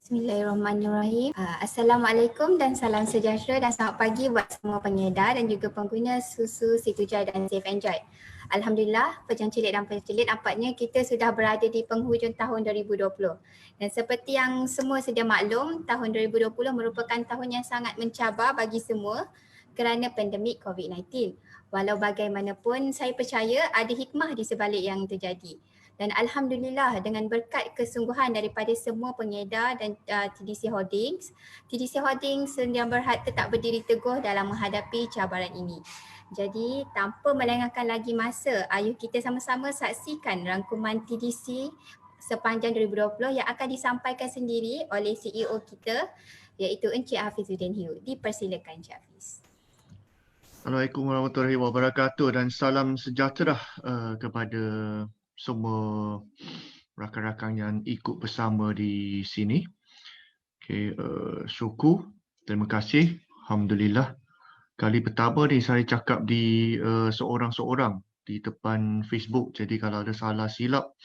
Bismillahirrahmanirrahim. Assalamualaikum dan salam sejahtera dan selamat pagi buat semua pengedar dan juga pengguna susu Situjaya dan Safe Enjoy. Alhamdulillah, pejuang cilik dan pencelit nampaknya kita sudah berada di penghujung tahun 2020. Dan seperti yang semua sedia maklum, tahun 2020 merupakan tahun yang sangat mencabar bagi semua kerana pandemik COVID-19. Walau bagaimanapun, saya percaya ada hikmah di sebalik yang terjadi. Dan Alhamdulillah dengan berkat kesungguhan daripada semua pengedar dan TDC Holdings Sdn Bhd tetap berdiri teguh dalam menghadapi cabaran ini. Jadi tanpa melengahkan lagi masa, ayuh kita sama-sama saksikan rangkuman TDC sepanjang 2020 yang akan disampaikan sendiri oleh CEO kita iaitu Encik Hafizuddin Hiu. Dipersilakan Encik Hafiz. Assalamualaikum warahmatullahi wabarakatuh dan salam sejahtera kepada semua rakan-rakan yang ikut bersama di sini. Okay, syukur, terima kasih, alhamdulillah. Kali pertama ni saya cakap di seorang-seorang di depan Facebook. Jadi kalau ada salah silap,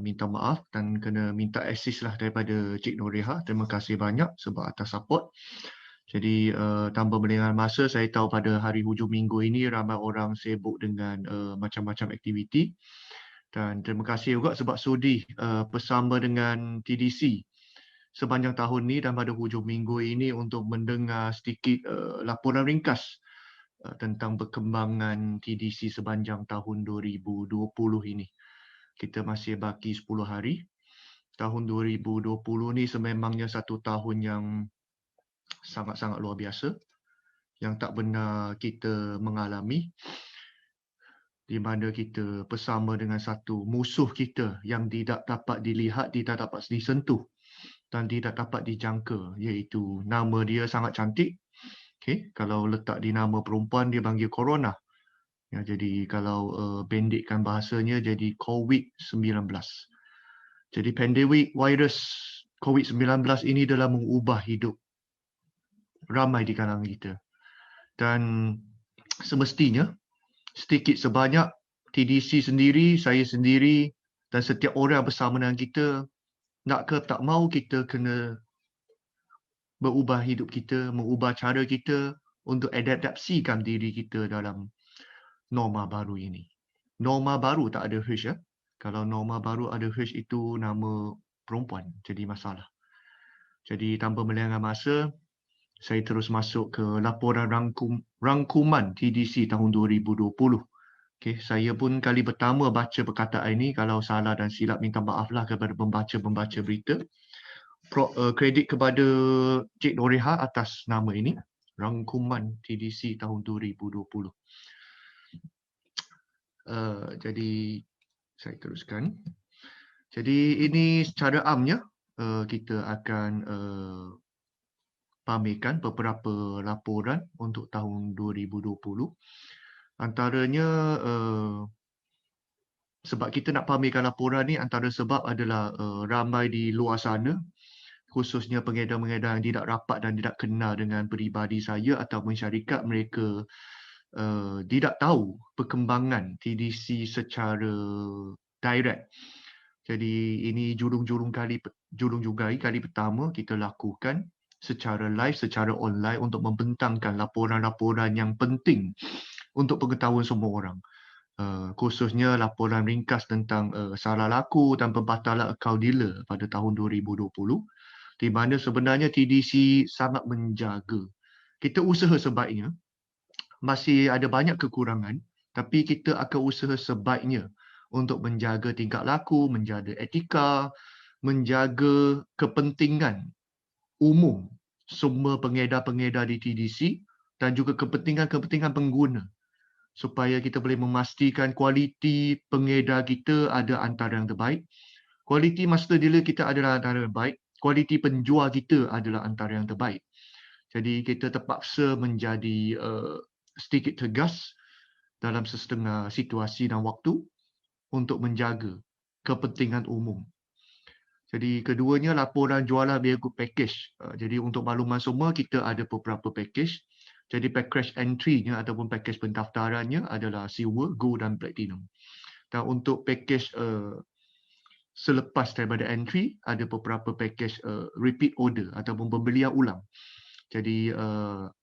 minta maaf dan kena minta assist lah daripada Cik Noreha. Terima kasih banyak sebab atas support. Jadi tanpa melengahkan masa, saya tahu pada hari hujung minggu ini ramai orang sibuk dengan macam-macam aktiviti. Dan terima kasih juga sebab sudi bersama dengan TDC sepanjang tahun ni dan pada hujung minggu ini untuk mendengar sedikit laporan ringkas tentang perkembangan TDC sepanjang tahun 2020 ini. Kita masih baki 10 hari. Tahun 2020 ni sememangnya satu tahun yang sangat-sangat luar biasa yang tak pernah kita mengalami, di mana kita bersama dengan satu musuh kita yang tidak dapat dilihat, tidak dapat disentuh dan tidak dapat dijangka, iaitu nama dia sangat cantik. Okay, kalau letak di nama perempuan dia panggil corona. Ya, jadi kalau pendekkan bahasanya jadi COVID-19. Jadi pandemik virus COVID-19 ini telah mengubah hidup ramai di kalangan kita. Dan semestinya sedikit sebanyak TDC sendiri, saya sendiri dan setiap orang bersama dengan kita, nak ke tak mau kita kena berubah hidup kita, mengubah cara kita untuk adaptasikan diri kita dalam norma baru ini. Norma baru tak ada H ya. Kalau norma baru ada H itu nama perempuan, jadi masalah. Jadi tanpa melengahkan masa, saya terus masuk ke laporan rangkuman TDC tahun 2020. Okay, saya pun kali pertama baca perkataan ini. Kalau salah dan silap minta maaflah kepada pembaca-pembaca berita. Kredit kepada Cik Noreha atas nama ini. Rangkuman TDC tahun 2020. Jadi saya teruskan. Jadi ini secara amnya kita akan pamerkan beberapa laporan untuk tahun 2020. Antaranya sebab kita nak pamerkan laporan ni, antara sebab adalah ramai di luar sana, khususnya pengedar-pengedar yang tidak rapat dan tidak kenal dengan peribadi saya ataupun syarikat, mereka tidak tahu perkembangan TDC secara direct. Jadi ini julung jugai kali pertama kita lakukan secara live, secara online untuk membentangkan laporan-laporan yang penting untuk pengetahuan semua orang. Khususnya laporan ringkas tentang salah laku dan pembatalan akaun dealer pada tahun 2020, di mana sebenarnya TDC sangat menjaga. Kita usaha sebaiknya, masih ada banyak kekurangan, tapi kita akan usaha sebaiknya untuk menjaga tingkah laku, menjaga etika, menjaga kepentingan umum semua pengedar-pengedar di TDC dan juga kepentingan-kepentingan pengguna, supaya kita boleh memastikan kualiti pengedar kita ada antara yang terbaik, kualiti master dealer kita adalah antara yang baik, kualiti penjual kita adalah antara yang terbaik. Jadi kita terpaksa menjadi sedikit tegas dalam setengah situasi dan waktu untuk menjaga kepentingan umum. Jadi keduanya laporan jualan vehicle package. Jadi untuk makluman semua, kita ada beberapa package. Jadi package entry-nya ataupun package pendaftarannya adalah silver, gold dan platinum. Dan untuk package selepas daripada entry ada beberapa package repeat order ataupun pembelian ulang. Jadi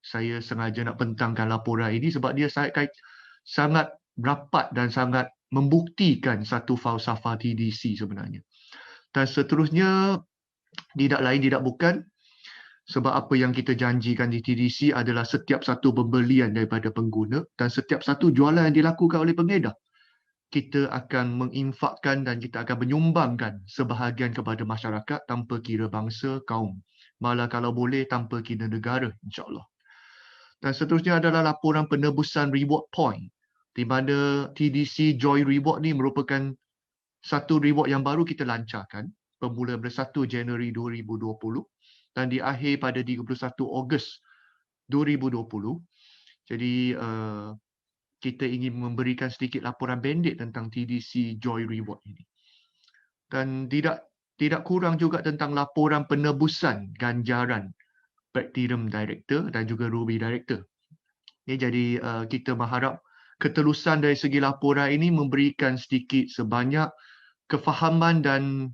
saya sengaja nak bentangkan laporan ini sebab dia sangat rapat dan sangat membuktikan satu falsafah TDC sebenarnya. Dan seterusnya tidak lain tidak bukan sebab apa yang kita janjikan di TDC adalah setiap satu pembelian daripada pengguna dan setiap satu jualan yang dilakukan oleh pengedar, kita akan menginfakkan dan kita akan menyumbangkan sebahagian kepada masyarakat tanpa kira bangsa, kaum. Malah kalau boleh tanpa kira negara, insyaAllah. Dan seterusnya adalah laporan penebusan reward point, di mana TDC Joy Reward ni merupakan satu reward yang baru kita lancarkan bermula pada 1 Januari 2020 dan di akhir pada 31 Ogos 2020. Jadi kita ingin memberikan sedikit laporan pendek tentang TDC Joy Reward ini. Dan tidak kurang juga tentang laporan penebusan ganjaran Platinum Director dan juga Ruby Director. Jadi kita mengharap keterusan dari segi laporan ini memberikan sedikit sebanyak kefahaman dan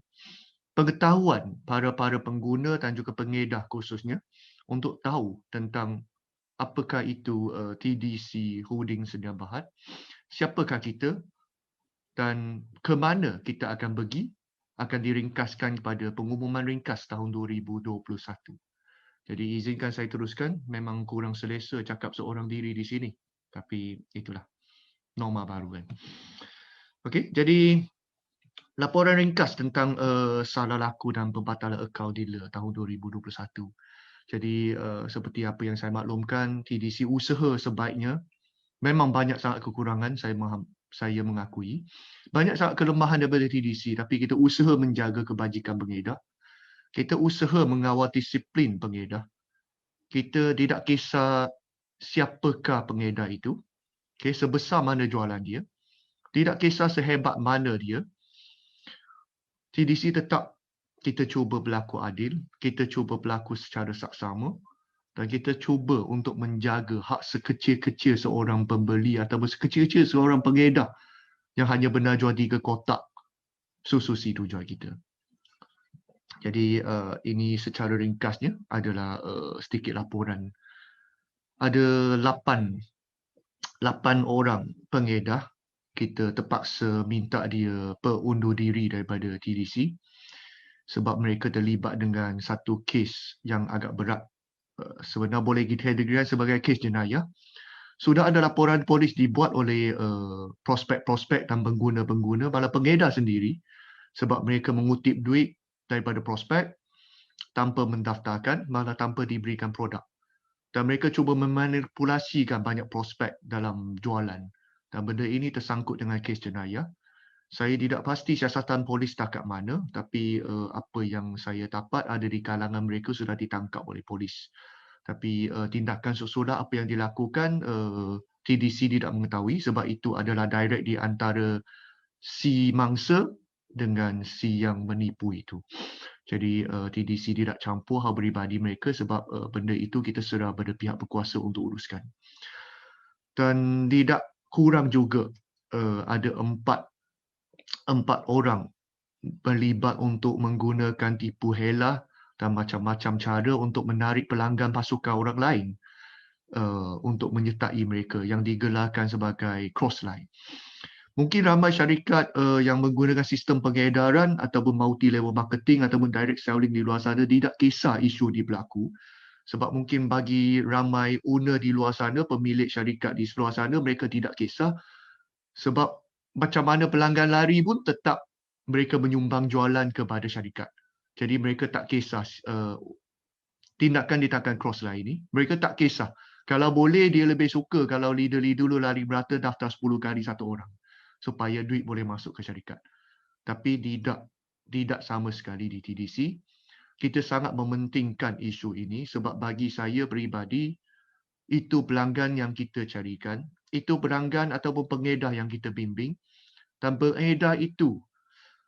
pengetahuan para pengguna dan juga pengedar khususnya untuk tahu tentang apakah itu TDC Holding Sedia Berhad, siapakah kita dan ke mana kita akan pergi, akan diringkaskan kepada pengumuman ringkas tahun 2021. Jadi izinkan saya teruskan, memang kurang selesa cakap seorang diri di sini, tapi itulah norma baru kan. Okey, jadi laporan ringkas tentang salah laku dan pembatalan akaun dealer tahun 2021. Jadi seperti apa yang saya maklumkan, TDC usaha sebaiknya, memang banyak sangat kekurangan, saya mengakui. Banyak sangat kelemahan daripada TDC, tapi kita usaha menjaga kebajikan pengedar. Kita usaha mengawal disiplin pengedar. Kita tidak kisah siapakah pengedar itu, okay, sebesar mana jualan dia, tidak kisah sehebat mana dia, TDC tetap kita cuba berlaku adil, kita cuba berlaku secara saksama dan kita cuba untuk menjaga hak sekecil-kecil seorang pembeli ataupun sekecil-kecil seorang pengedar yang hanya benar jual 3 kotak susu situ jual kita. Jadi ini secara ringkasnya adalah sedikit laporan. Ada 8 orang pengedar kita terpaksa minta dia berundur diri daripada TDC sebab mereka terlibat dengan satu kes yang agak berat. Sebenarnya boleh dikategorikan sebagai kes jenayah. Sudah ada laporan polis dibuat oleh prospek-prospek dan pengguna-pengguna, malah pengedar sendiri sebab mereka mengutip duit daripada prospek tanpa mendaftarkan, malah tanpa diberikan produk. Dan mereka cuba memanipulasikan banyak prospek dalam jualan. Dan benda ini tersangkut dengan kes jenayah. Saya tidak pasti siasatan polis setakat mana, tapi apa yang saya dapat ada di kalangan mereka sudah ditangkap oleh polis. Tapi tindakan susulan apa yang dilakukan TDC tidak mengetahui sebab itu adalah direct di antara si mangsa dengan si yang menipu itu. Jadi TDC tidak campur hal peribadi mereka sebab benda itu kita sudah pada pihak berkuasa untuk uruskan. Dan tidak kurang juga ada 4 orang berlibat untuk menggunakan tipu hela dan macam-macam cara untuk menarik pelanggan pasukan orang lain untuk menyertai mereka yang digelarkan sebagai crossline. Mungkin ramai syarikat yang menggunakan sistem pengedaran ataupun multi-level marketing ataupun direct selling di luar sana tidak kisah isu ini berlaku. Sebab mungkin bagi ramai owner di luar sana, pemilik syarikat di luar sana, mereka tidak kisah. Sebab macam mana pelanggan lari pun tetap mereka menyumbang jualan kepada syarikat. Jadi mereka tak kisah tindakan cross-line ini. Mereka tak kisah. Kalau boleh dia lebih suka kalau leader-leader dulu lari merata daftar 10 kali satu orang. Supaya duit boleh masuk ke syarikat. Tapi tidak sama sekali di TDC. Kita sangat mementingkan isu ini sebab bagi saya peribadi, itu pelanggan yang kita carikan, itu pelanggan ataupun pengedar yang kita bimbing. Dan pengedar itu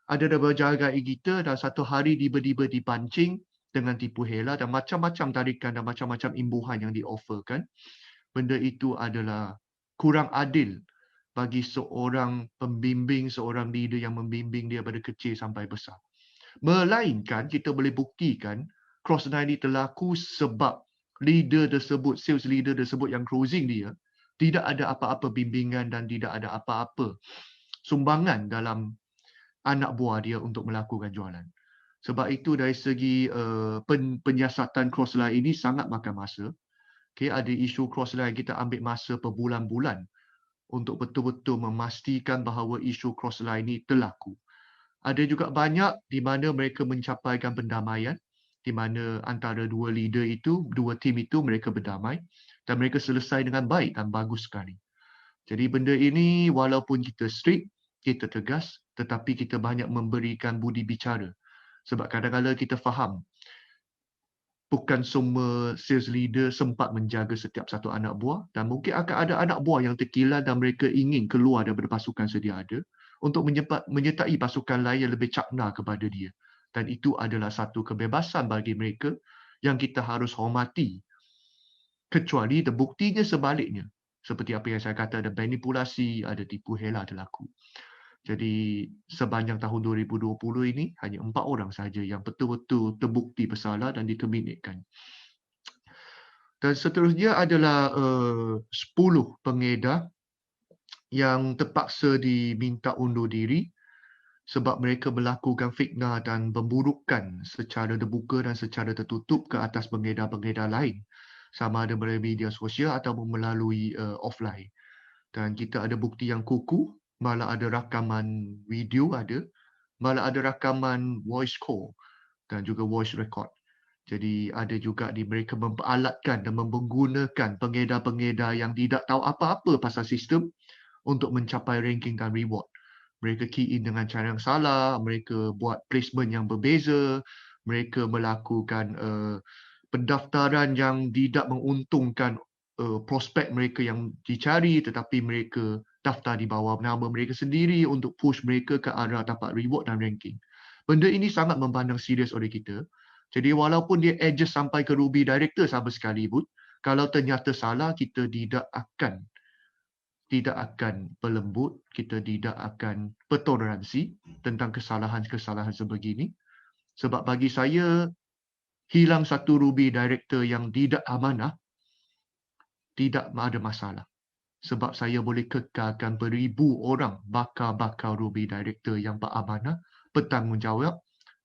ada berjaga kita dan satu hari tiba-tiba dipancing dengan tipu hela dan macam-macam tarikan dan macam-macam imbuhan yang diofferkan. Benda itu adalah kurang adil bagi seorang pembimbing, seorang leader yang membimbing dia pada kecil sampai besar. Melainkan kita boleh buktikan cross-line ini berlaku sebab leader tersebut, sales leader tersebut yang closing dia, tidak ada apa-apa bimbingan dan tidak ada apa-apa sumbangan dalam anak buah dia untuk melakukan jualan. Sebab itu dari segi penyiasatan cross-line ini sangat makan masa. Okay, ada isu cross-line, kita ambil masa berbulan-bulan untuk betul-betul memastikan bahawa isu cross-line ini berlaku. Ada juga banyak di mana mereka mencapaikan pendamaian, di mana antara dua leader itu, dua tim itu mereka berdamai dan mereka selesai dengan baik dan bagus sekali. Jadi benda ini walaupun kita strict, kita tegas, tetapi kita banyak memberikan budi bicara. Sebab kadang-kadang kita faham bukan semua sales leader sempat menjaga setiap satu anak buah dan mungkin akan ada anak buah yang terkilan dan mereka ingin keluar daripada pasukan sedia ada untuk menyertai pasukan lain yang lebih cakna kepada dia. Dan itu adalah satu kebebasan bagi mereka yang kita harus hormati. Kecuali terbuktinya sebaliknya. Seperti apa yang saya kata, ada manipulasi, ada tipu hela berlaku. Jadi sepanjang tahun 2020 ini hanya 4 orang sahaja yang betul-betul terbukti bersalah dan diterminatkan. Dan seterusnya adalah 10 pengedar yang terpaksa diminta undur diri sebab mereka melakukan fitnah dan pemburukan secara terbuka dan secara tertutup ke atas pengedar-pengedar lain, sama ada melalui media sosial ataupun melalui offline. Dan kita ada bukti yang kukuh, malah ada rakaman video ada, malah ada rakaman voice call dan juga voice record. Jadi ada juga di mereka memperalatkan dan menggunakan pengedar-pengedar yang tidak tahu apa-apa pasal sistem untuk mencapai ranking dan reward. Mereka key in dengan cara yang salah, mereka buat placement yang berbeza, mereka melakukan pendaftaran yang tidak menguntungkan prospek mereka yang dicari, tetapi mereka daftar di bawah nama mereka sendiri untuk push mereka ke arah dapat reward dan ranking. Benda ini sangat memandang serius oleh kita. Jadi walaupun dia adjust sampai ke Ruby Director sama sekali pun, kalau ternyata salah, kita tidak akan berlembut, kita tidak akan bertoleransi tentang kesalahan-kesalahan sebegini. Sebab bagi saya, hilang satu Ruby Director yang tidak amanah, tidak ada masalah. Sebab saya boleh kekalkan beribu orang bakal Ruby Director yang beramanah, bertanggungjawab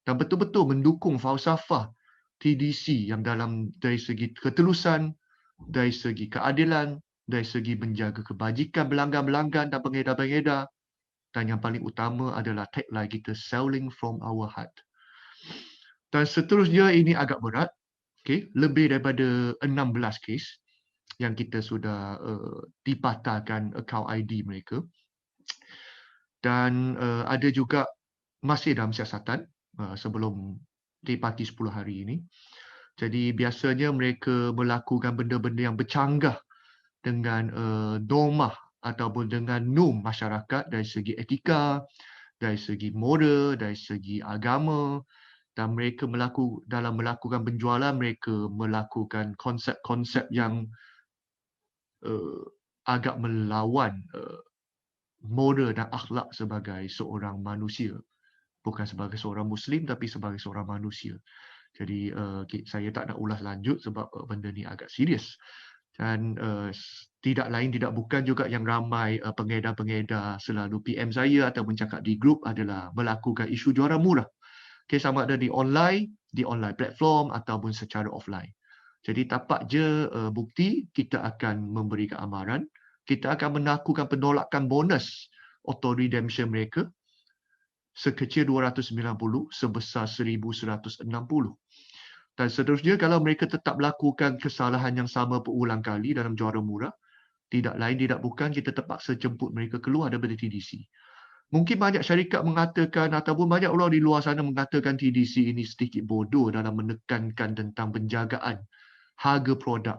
dan betul-betul mendukung falsafah TDC yang dari segi ketelusan, dari segi keadilan, dari segi menjaga kebajikan pelanggan-pelanggan dan pengedar-pengedar. Dan yang paling utama adalah tagline kita, selling from our heart. Dan seterusnya ini agak berat. Okay? Lebih daripada 16 kes yang kita sudah dipatahkan account ID mereka. Dan ada juga masih dalam siasatan sebelum dipati 10 hari ini. Jadi biasanya mereka melakukan benda-benda yang bercanggah dengan norma ataupun dengan norm masyarakat dari segi etika, dari segi moral, dari segi agama. Dan mereka dalam melakukan penjualan, mereka melakukan konsep-konsep yang agak melawan moral dan akhlak sebagai seorang manusia. Bukan sebagai seorang Muslim tapi sebagai seorang manusia. Jadi saya tak nak ulas lanjut sebab benda ni agak serius. Dan tidak lain tidak bukan juga yang ramai pengedar-pengedar selalu PM saya atau mencakap di grup adalah melakukan isu jualan murah. Okay, sama ada di online platform ataupun secara offline. Jadi tapak je bukti, kita akan memberikan amaran, kita akan melakukan penolakan bonus auto redemption mereka sekecil 290 sebesar 1160. Dan seterusnya kalau mereka tetap melakukan kesalahan yang sama berulang kali dalam jualan murah, tidak lain tidak bukan kita terpaksa jemput mereka keluar daripada TDC. Mungkin banyak syarikat mengatakan ataupun banyak orang di luar sana mengatakan TDC ini sedikit bodoh dalam menekankan tentang penjagaan harga produk.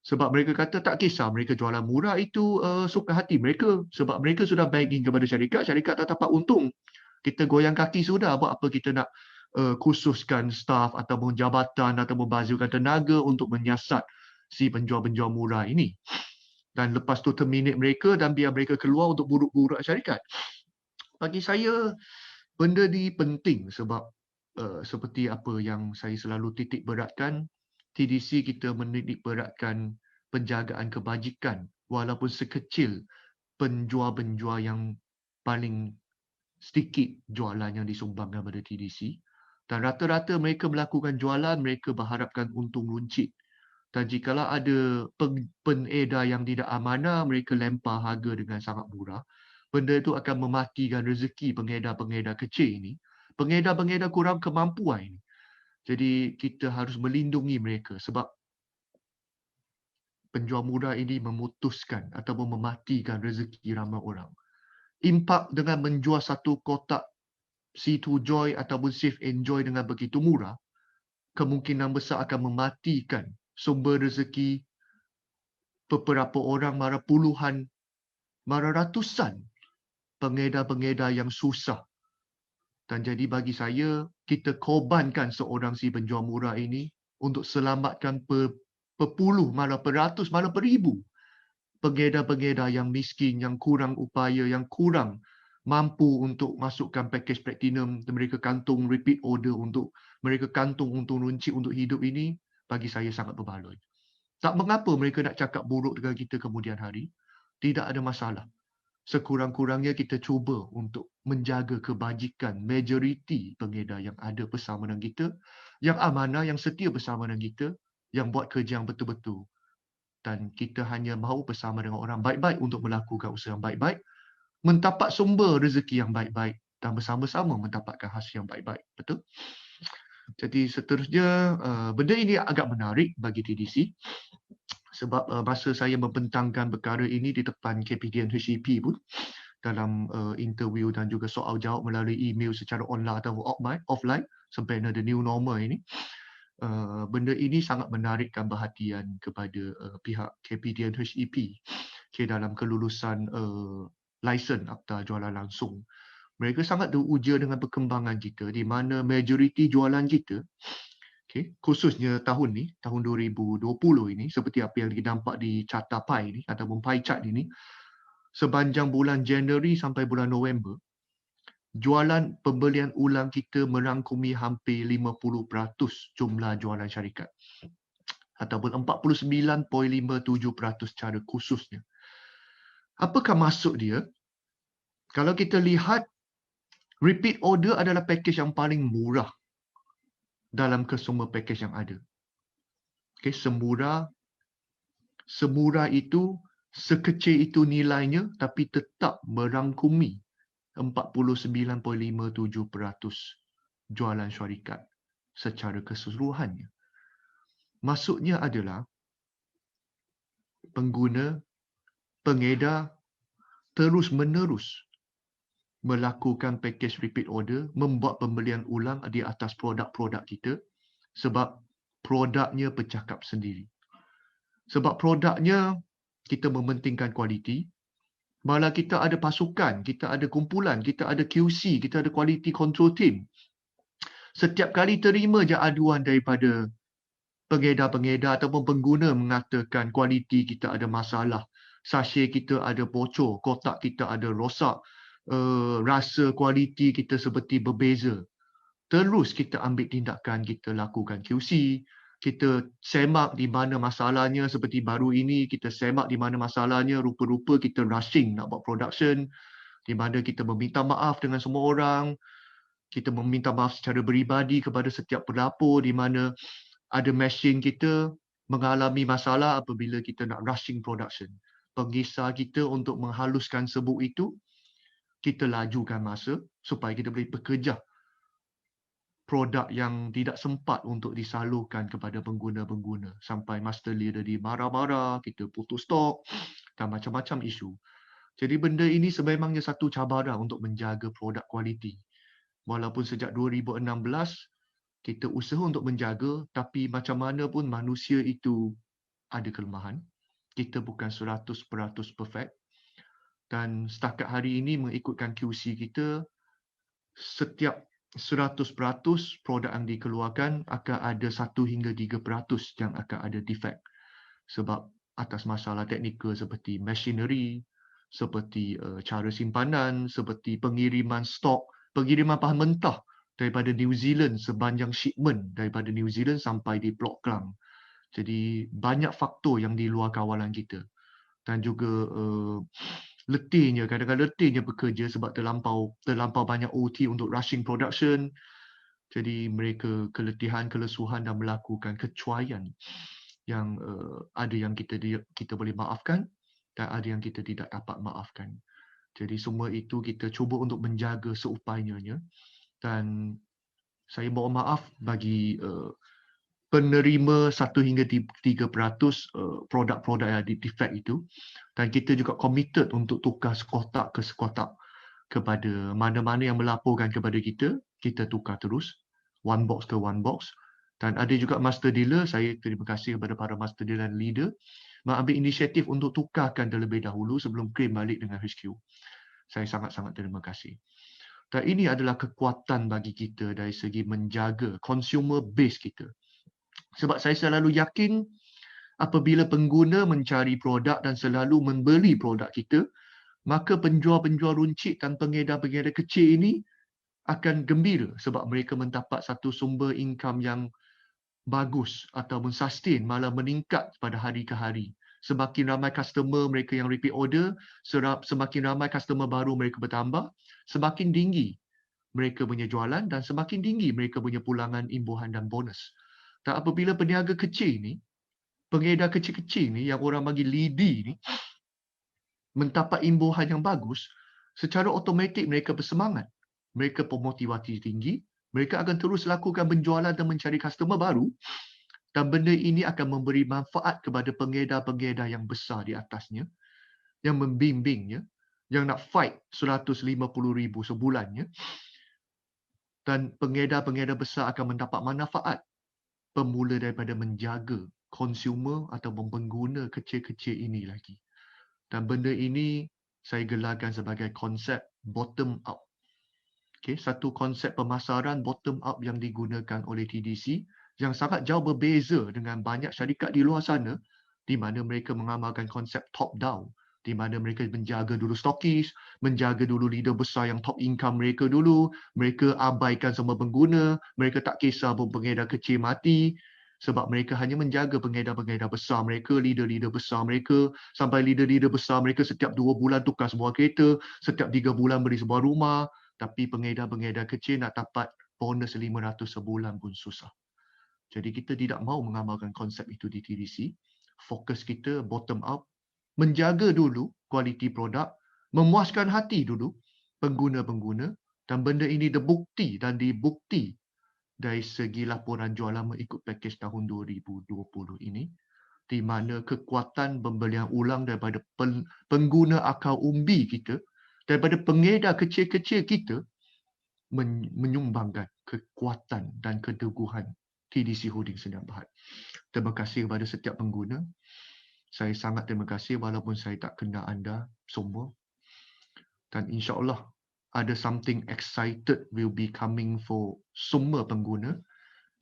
Sebab mereka kata tak kisah mereka jualan murah itu suka hati mereka. Sebab mereka sudah banking kepada syarikat tak dapat untung. Kita goyang kaki sudah, buat apa kita nak khususkan staf ataupun jabatan ataupun bazirkan tenaga untuk menyiasat si penjual-penjual murah ini. dan lepas tu terminate mereka dan biar mereka keluar untuk buruk-buruk syarikat. Bagi saya, benda ni penting sebab seperti apa yang saya selalu titik beratkan, TDC kita menitik beratkan penjagaan kebajikan walaupun sekecil penjual-penjual yang paling sedikit jualan yang disumbangkan pada TDC. Dan rata-rata mereka melakukan jualan, mereka berharapkan untung runcit. Dan jikalau ada pengedar yang tidak amanah, mereka lempar harga dengan sangat murah. Benda itu akan mematikan rezeki pengedar-pengedar kecil ini. Pengedar-pengedar kurang kemampuan ini. Jadi kita harus melindungi mereka sebab penjual murah ini memutuskan ataupun mematikan rezeki ramai orang. Impak dengan menjual satu kotak C2 Joy ataupun Safe Enjoy dengan begitu murah, kemungkinan besar akan mematikan sumber rezeki beberapa orang, malah puluhan, malah ratusan pengedar-pengedar yang susah. Dan jadi bagi saya, kita korbankan seorang si penjual murah ini untuk selamatkan berpuluh, malah beratus, malah beribu pengedar-pengedar yang miskin, yang kurang upaya, yang kurang mampu untuk masukkan pakej platinum, mereka kantung repeat order untuk mereka kantung untung runcit untuk hidup ini, bagi saya sangat berbaloi. Tak mengapa mereka nak cakap buruk dengan kita kemudian hari, tidak ada masalah. Sekurang-kurangnya kita cuba untuk menjaga kebajikan majoriti pengedar yang ada bersama dengan kita, yang amanah, yang setia bersama dengan kita, yang buat kerja yang betul-betul. Dan kita hanya mahu bersama dengan orang baik-baik untuk melakukan usaha yang baik-baik, mendapat sumber rezeki yang baik-baik dan bersama-sama mendapatkan hasil yang baik-baik. Betul? Jadi seterusnya, benda ini agak menarik bagi TDC sebab masa saya membentangkan perkara ini di depan KPDN HEP pun dalam interview dan juga soal jawab melalui email secara online atau offline sampai ada new normal ini, benda ini sangat menarikkan perhatian kepada pihak KPDN HEP dalam kelulusan lisen akta jualan langsung. Mereka sangat teruja dengan perkembangan kita di mana majoriti jualan kita, khususnya tahun ni, tahun 2020 ini, seperti apa yang kita nampak di carta pie ni ataupun pie chart ini, sepanjang bulan Januari sampai bulan November, jualan pembelian ulang kita merangkumi hampir 50% jumlah jualan syarikat ataupun 49.57% secara khususnya. Apakah maksud dia? Kalau kita lihat, repeat order adalah pakej yang paling murah dalam kesemua pakej yang ada. Semurah itu, sekecil itu nilainya, tapi tetap merangkumi 49.57% jualan syarikat secara keseluruhannya. Maksudnya adalah pengguna, pengedar terus-menerus melakukan pakej repeat order, membuat pembelian ulang di atas produk-produk kita sebab produknya bercakap sendiri. Sebab produknya kita mementingkan kualiti, malah kita ada pasukan, kita ada kumpulan, kita ada QC, kita ada quality control team. Setiap kali terima je aduan daripada pengedar-pengedar ataupun pengguna mengatakan kualiti kita ada masalah, sachet kita ada bocor, kotak kita ada rosak, rasa kualiti kita seperti berbeza. Terus kita ambil tindakan, kita lakukan QC, kita semak di mana masalahnya. Seperti baru ini, kita semak di mana masalahnya, rupa-rupa kita rushing nak buat production, di mana kita meminta maaf dengan semua orang, kita meminta maaf secara peribadi kepada setiap pelapor di mana ada mesin kita mengalami masalah apabila kita nak rushing production. Pengisar kita untuk menghaluskan sebuk itu, kita lajukan masa supaya kita boleh bekerja produk yang tidak sempat untuk disalurkan kepada pengguna-pengguna. Sampai master leader dia marah-marah, kita putus stok dan macam-macam isu. Jadi benda ini sememangnya satu cabaran untuk menjaga produk kualiti. Walaupun sejak 2016, kita usaha untuk menjaga, tapi macam mana pun manusia itu ada kelemahan. Kita bukan 100% perfect. Dan setakat hari ini mengikutkan QC kita, setiap 100% produk yang dikeluarkan akan ada 1 hingga 3% yang akan ada defect. Sebab atas masalah teknikal seperti machinery, seperti cara simpanan, seperti pengiriman stok, pengiriman bahan mentah daripada New Zealand sepanjang shipment daripada New Zealand sampai di Port Klang. Jadi banyak faktor yang di luar kawalan kita. Dan juga letihnya, kadang-kadang letihnya bekerja sebab terlampau banyak OT untuk rushing production. Jadi mereka keletihan, kelesuhan dan melakukan kecuaian yang ada yang kita boleh maafkan dan ada yang kita tidak dapat maafkan. Jadi semua itu kita cuba untuk menjaga seupayanya, dan saya mohon maaf bagi penerima 1 hingga 3% produk-produk yang ada defect itu, dan kita juga committed untuk tukar sekotak ke sekotak kepada mana-mana yang melaporkan kepada kita, kita tukar terus one box ke one box. Dan ada juga master dealer, saya terima kasih kepada para master dealer dan leader mengambil inisiatif untuk tukarkan terlebih dahulu sebelum claim balik dengan HQ. Saya sangat-sangat terima kasih. Dan ini adalah kekuatan bagi kita dari segi menjaga consumer base kita. Sebab saya selalu yakin apabila pengguna mencari produk dan selalu membeli produk kita, maka penjual-penjual runcit dan pengedar-pengedar kecil ini akan gembira sebab mereka mendapat satu sumber income yang bagus atau sustain, malah meningkat pada hari ke hari. Semakin ramai customer mereka yang repeat order, semakin ramai customer baru mereka bertambah, semakin tinggi mereka punya jualan dan semakin tinggi mereka punya pulangan, imbuhan dan bonus. Dan apabila peniaga kecil ni, pengedar kecil-kecil ni yang orang bagi lidi ni mendapat imbuhan yang bagus, secara automatik mereka bersemangat. Mereka bermotivasi tinggi, mereka akan terus lakukan penjualan dan mencari customer baru, dan benda ini akan memberi manfaat kepada pengedar-pengedar yang besar di atasnya, yang membimbingnya, yang nak fight 150,000 sebulannya, dan pengedar-pengedar besar akan mendapat manfaat bermula daripada menjaga consumer atau pengguna kecil-kecil ini lagi. Dan benda ini saya gelarkan sebagai konsep bottom up. Okay, satu konsep pemasaran bottom up yang digunakan oleh TDC yang sangat jauh berbeza dengan banyak syarikat di luar sana di mana mereka mengamalkan konsep top down, di mana mereka menjaga dulu stokis, menjaga dulu leader besar yang top income mereka dulu, mereka abaikan semua pengguna, mereka tak kisah pun pengedar kecil mati sebab mereka hanya menjaga pengedar-pengedar besar mereka, leader-leader besar mereka, sampai leader-leader besar mereka setiap 2 bulan tukar sebuah kereta, setiap 3 bulan beli sebuah rumah, tapi pengedar-pengedar kecil nak dapat bonus 500 sebulan pun susah. Jadi kita tidak mahu mengamalkan konsep itu di TDC. Fokus kita bottom up, menjaga dulu kualiti produk, memuaskan hati dulu pengguna-pengguna, dan benda ini dibukti dari segi laporan jualan mengikut pakej tahun 2020 ini, di mana kekuatan pembelian ulang daripada pengguna akal umbi kita, daripada pengedar kecil-kecil kita, menyumbangkan kekuatan dan keteguhan TDC Holdings Sdn Bhd. Terima kasih kepada setiap pengguna. Saya sangat terima kasih walaupun saya tak kenal anda semua. Dan insya-Allah ada something excited will be coming for semua pengguna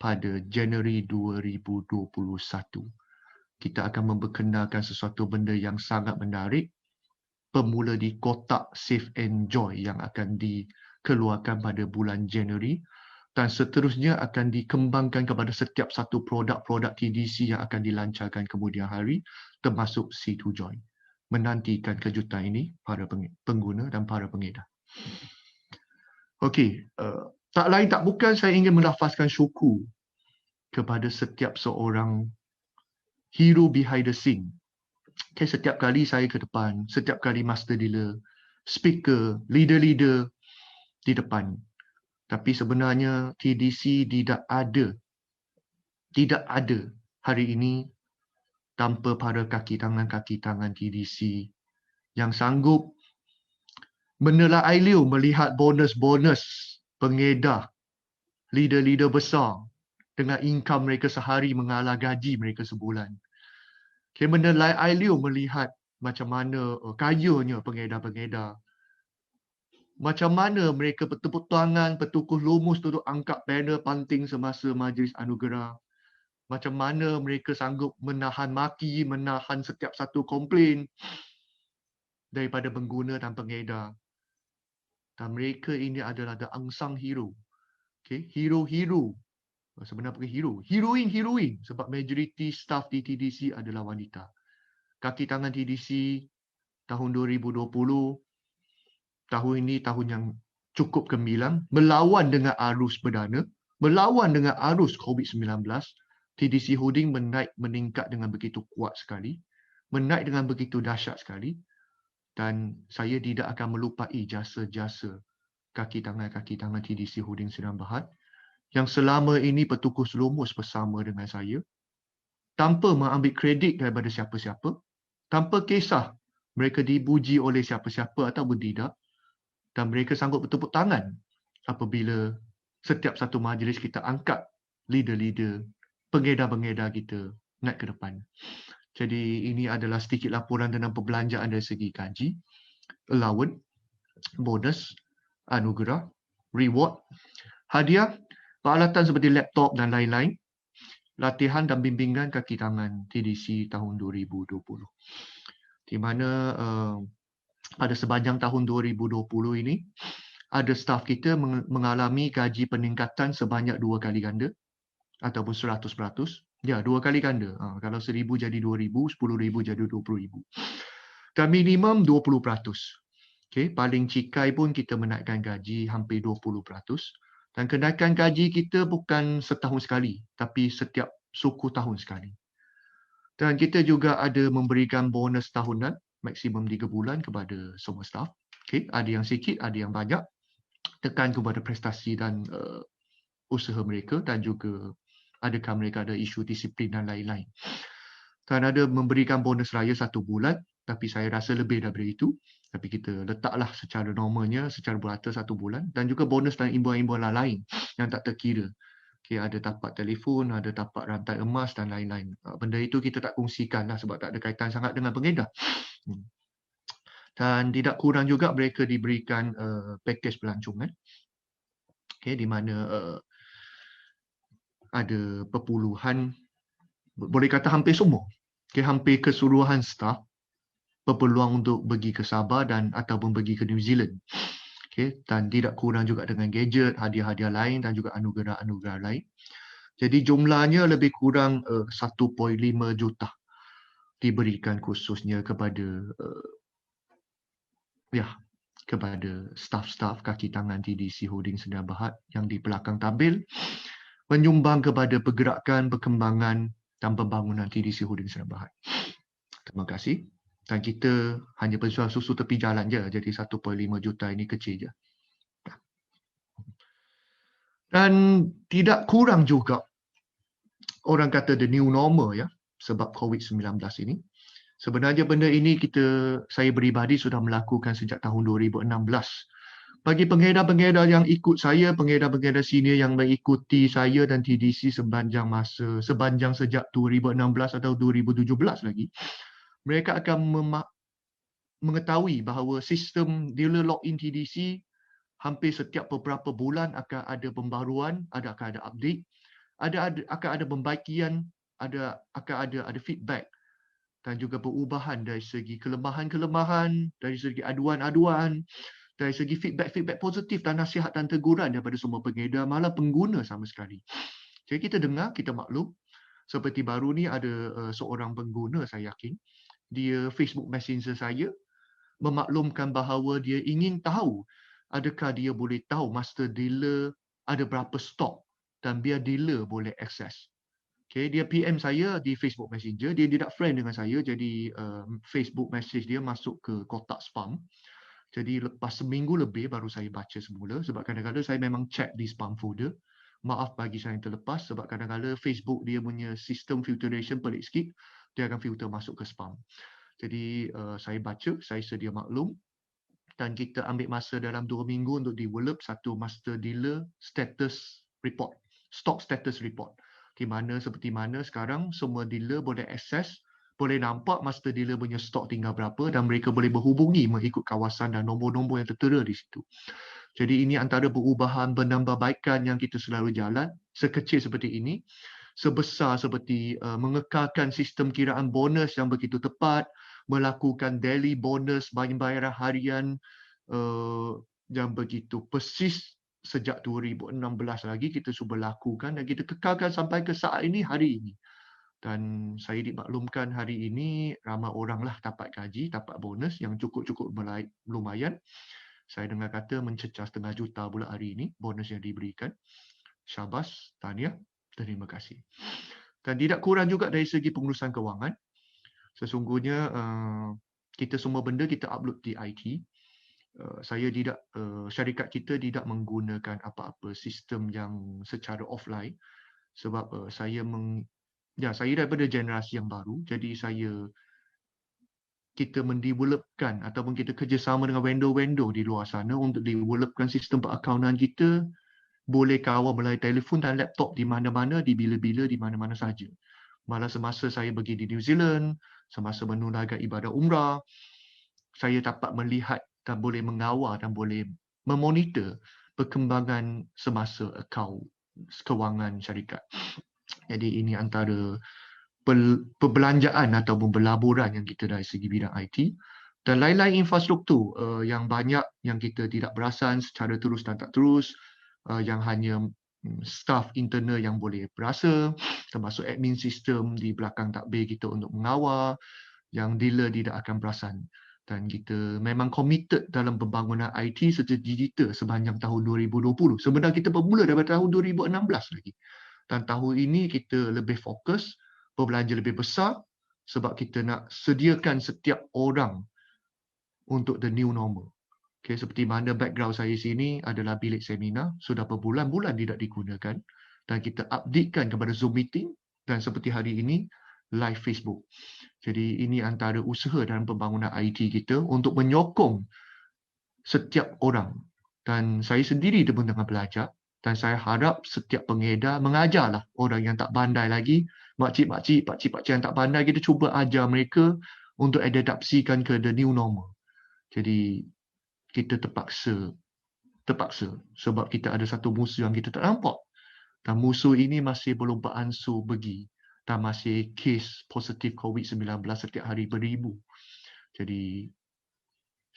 pada Januari 2021. Kita akan memperkenalkan sesuatu benda yang sangat menarik bermula di kotak Save and Joy yang akan dikeluarkan pada bulan Januari, dan seterusnya akan dikembangkan kepada setiap satu produk-produk TDC yang akan dilancarkan kemudian hari, termasuk C2 Joy. Menantikan kejutan ini para pengguna dan para pengedar. Okey, tak lain tak bukan saya ingin melafazkan syukur kepada setiap seorang hero behind the scene. Okay, setiap kali saya ke depan, setiap kali master dealer, speaker, leader-leader di depan. Tapi sebenarnya TDC tidak ada hari ini tanpa para kaki tangan TDC yang sanggup menelai liu melihat bonus-bonus pengedar, leader-leader besar dengan income mereka sehari mengalah gaji mereka sebulan. Okay, menelai liu melihat macam mana kayanya pengedar-pengedar. Macam mana mereka bertepuk tangan, bertukuh lumus duduk angkat banner panting semasa majlis anugerah. Macam mana mereka sanggup menahan maki, menahan setiap satu komplain daripada pengguna dan pengedar. Dan mereka ini adalah the unsung hero. Okay? Hero-hero. Sebenarnya bukan hero. Heroin. Sebab majoriti staff di TDC adalah wanita. Kaki tangan TDC tahun 2020, tahun ini tahun yang cukup gemilang, melawan dengan arus perdana, melawan dengan arus COVID-19, TDC Holding meningkat dengan begitu kuat sekali, menaik dengan begitu dahsyat sekali, dan saya tidak akan melupai jasa-jasa kaki tangan TDC Holding Sdn Bhd yang selama ini bertukus lumus bersama dengan saya, tanpa mengambil kredit daripada siapa-siapa, tanpa kisah mereka dipuji oleh siapa-siapa ataupun tidak, dan mereka sanggup bertepuk tangan apabila setiap satu majlis kita angkat leader-leader, pengedar-pengedar kita naik ke depan. Jadi ini adalah sedikit laporan tentang perbelanjaan dari segi gaji, allowance, bonus, anugerah, reward, hadiah, peralatan seperti laptop dan lain-lain, latihan dan bimbingan kaki tangan TDC tahun 2020. Di mana pada sepanjang tahun 2020 ini, ada staf kita mengalami gaji peningkatan sebanyak 2 kali ganda ataupun 100%. Ya, 2 kali ganda. Kalau 1,000 jadi 2,000, 10,000 jadi 20,000. Dan minimum 20%. Okay, paling cikai pun kita menaikkan gaji hampir 20%. Dan kenaikan gaji kita bukan setahun sekali, tapi setiap suku tahun sekali. Dan kita juga ada memberikan bonus tahunan, maksimum 3 bulan kepada semua staf. Okay, ada yang sikit, ada yang banyak. Tekan kepada prestasi dan usaha mereka, dan juga adakah mereka ada isu disiplin dan lain-lain. Dan ada memberikan bonus raya 1 bulan, tapi saya rasa lebih daripada itu. Tapi kita letaklah secara normalnya, secara berata 1 bulan. Dan juga bonus dan imbuan-imbuan lain yang tak terkira. Okay, ada tapak telefon, ada tapak rantai emas dan lain-lain. Benda itu kita tak kongsikan lah sebab tak ada kaitan sangat dengan pengedar. Dan tidak kurang juga mereka diberikan pakej pelancongan. Okay, di mana ada perpuluhan, boleh kata hampir semua, okay, hampir keseluruhan staf berpeluang untuk pergi ke Sabah dan ataupun pergi ke New Zealand. Okay, dan tidak kurang juga dengan gadget, hadiah-hadiah lain dan juga anugerah-anugerah lain. Jadi jumlahnya lebih kurang 1.5 juta diberikan khususnya kepada kepada staf-staf kaki tangan TDC Holding Sdn Bhd yang di belakang tabel, menyumbang kepada pergerakan, perkembangan dan pembangunan TDC Holding Sdn Bhd. Terima kasih. Dan kita hanya penjual susu tepi jalan je, jadi 1.5 juta ini kecil je. Dan tidak kurang juga orang kata the new normal ya, sebab COVID-19 ini. Sebenarnya benda ini saya peribadi sudah melakukan sejak tahun 2016. Bagi pengedar-pengedar yang ikut saya, pengedar-pengedar senior yang mengikuti saya dan TDC sepanjang sejak 2016 atau 2017 lagi, mereka akan mengetahui bahawa sistem dealer login TDC hampir setiap beberapa bulan akan ada pembaruan, akan ada update, akan ada pembaikian, akan ada feedback dan juga perubahan dari segi kelemahan-kelemahan, dari segi aduan-aduan, dari segi feedback positif dan nasihat dan teguran daripada semua pengedar, malah pengguna sama sekali. Jadi kita dengar, kita maklum. Seperti baru ni ada seorang pengguna, saya yakin, dia Facebook Messenger saya, memaklumkan bahawa dia ingin tahu adakah dia boleh tahu master dealer ada berapa stok dan biar dealer boleh akses. Okay, dia PM saya di Facebook Messenger, dia tidak friend dengan saya, jadi Facebook message dia masuk ke kotak spam. Jadi lepas seminggu lebih baru saya baca semula sebab kadang-kadang saya memang check di spam folder. Maaf bagi saya yang terlepas sebab kadang-kadang Facebook dia punya sistem filtration pelik sikit, dia akan filter masuk ke spam. Jadi saya baca, saya sedia maklum dan kita ambil masa dalam 2 minggu untuk develop satu master dealer status report, stock status report. Di mana seperti mana sekarang semua dealer boleh akses, boleh nampak master dealer punya stok tinggal berapa dan mereka boleh berhubungi mengikut kawasan dan nombor-nombor yang tertera di situ. Jadi ini antara perubahan penambahbaikan yang kita selalu jalan sekecil seperti ini. sebesar seperti mengekalkan sistem kiraan bonus yang begitu tepat, melakukan daily bonus bayaran harian yang begitu persis sejak 2016 lagi kita cuba lakukan dan kita kekalkan sampai ke saat ini, hari ini. Dan saya dimaklumkan hari ini ramai oranglah dapat gaji, dapat bonus yang cukup-cukup lumayan. Saya dengar kata mencecah 1/2 juta pula hari ini bonus yang diberikan. Syabas, tahniah, terima kasih. Dan tidak kurang juga dari segi pengurusan kewangan. Sesungguhnya kita semua benda kita upload di IT. Saya tidak, syarikat kita tidak menggunakan apa-apa sistem yang secara offline sebab saya daripada generasi yang baru, jadi kita mendevelopkan ataupun kita kerjasama dengan vendor-vendor di luar sana untuk developkan sistem perakaunan kita boleh kawal melalui telefon dan laptop di mana-mana, di bila-bila, di mana-mana saja. Malah semasa saya pergi di New Zealand, semasa menunaikan ibadah umrah, saya dapat melihat dan boleh mengawal dan boleh memonitor perkembangan semasa akaun kewangan syarikat. Jadi ini antara perbelanjaan ataupun berlaburan yang kita dari segi bidang IT dan lain-lain infrastruktur yang banyak yang kita tidak perasan secara terus dan tak terus, yang hanya staff internal yang boleh berasa, termasuk admin sistem di belakang takbir kita untuk mengawal, yang dealer tidak akan perasan. Dan kita memang committed dalam pembangunan IT secara digital sepanjang tahun 2020. Sebenarnya kita bermula daripada tahun 2016 lagi. Dan tahun ini kita lebih fokus, berbelanja lebih besar sebab kita nak sediakan setiap orang untuk the new normal. Okay, seperti mana background saya sini adalah bilik seminar, sudah berbulan-bulan tidak digunakan dan kita updatekan kepada Zoom meeting dan seperti hari ini, live Facebook. Jadi ini antara usaha dalam pembangunan IT kita untuk menyokong setiap orang. Dan saya sendiri pun tengah belajar dan saya harap setiap pengedar mengajarlah orang yang tak pandai lagi, makcik-makcik, pakcik-pakcik yang tak pandai, kita cuba ajar mereka untuk adaptasikan ke the new normal. Jadi kita terpaksa sebab kita ada satu musuh yang kita tak nampak. Dan musuh ini masih belum beransur pergi dan masih kes positif COVID-19 setiap hari beribu. Jadi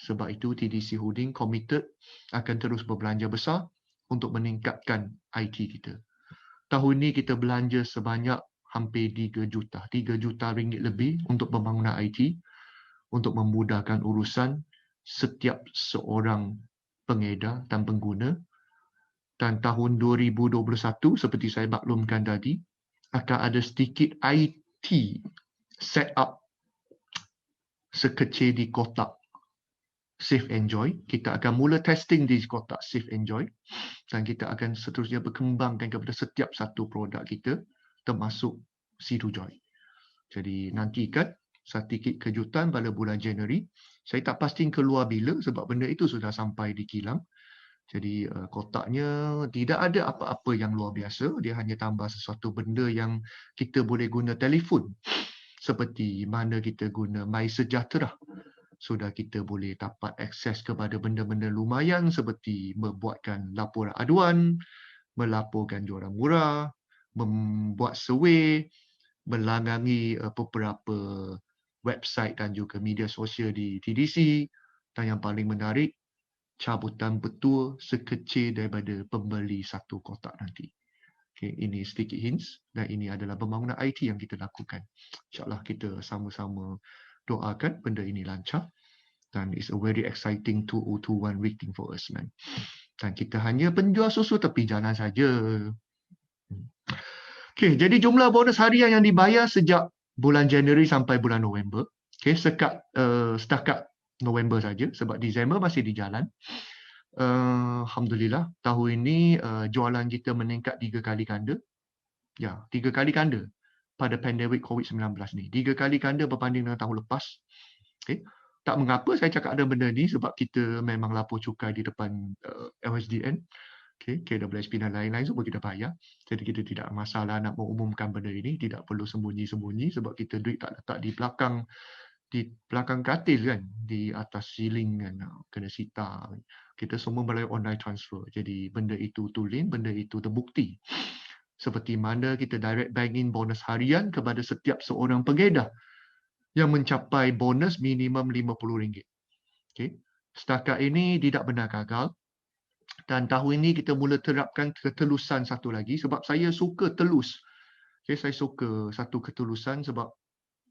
sebab itu TDC Holding committed akan terus berbelanja besar untuk meningkatkan IT kita. Tahun ini kita belanja sebanyak hampir 3 juta ringgit lebih untuk pembangunan IT untuk memudahkan urusan setiap seorang pengedar dan pengguna. Dan tahun 2021 seperti saya maklumkan tadi akan ada sedikit IT set up sekecil di kotak Safe Enjoy. Kita akan mula testing di kotak Safe Enjoy dan kita akan seterusnya berkembangkan kepada setiap satu produk kita termasuk Sidu Joy. Jadi nantikan sedikit kejutan pada bulan Januari. Saya tak pasti keluar bila sebab benda itu sudah sampai di kilang. Jadi kotaknya tidak ada apa-apa yang luar biasa. Dia hanya tambah sesuatu benda yang kita boleh guna telefon. Seperti mana kita guna MySejahtera. Sudah kita boleh dapat akses kepada benda-benda lumayan seperti membuatkan laporan aduan, melaporkan jualan murah, membuat survey, melanggangi beberapa website dan juga media sosial di TDC dan yang paling menarik, cabutan betul sekecil daripada pembeli satu kotak nanti. Okay, ini sedikit hints dan ini adalah pembangunan IT yang kita lakukan. InsyaAllah kita sama-sama doakan benda ini lancar dan it's a very exciting 2021 waiting for us, man. Dan kita hanya penjual susu tepi jalan saja. Okay, jadi jumlah bonus harian yang dibayar sejak bulan Januari sampai bulan November. Okay, setakat November saja sebab Disember masih di jalan. Alhamdulillah tahun ini jualan kita meningkat 3 kali ganda. Ya, 3 kali ganda pada pandemik COVID-19 ni. 3 kali ganda berbanding dengan tahun lepas. Okay. Tak mengapa saya cakap ada benda ni sebab kita memang lapor cukai di depan LHDN. Okay, KWSP dan lain-lain semua kita bayar. Jadi kita tidak masalah nak mengumumkan benda ini. Tidak perlu sembunyi-sembunyi sebab kita duit tak letak di belakang katil kan. Di atas ceiling kan. Kena sita. Kita semua melalui online transfer. Jadi benda itu tulen, benda itu terbukti. seperti mana kita direct banking bonus harian kepada setiap seorang pengedar yang mencapai bonus minimum RM50. Okay. Setakat ini tidak benar gagal. Dan tahun ini kita mula terapkan ketelusan satu lagi sebab saya suka telus. Okay, saya suka satu ketulusan sebab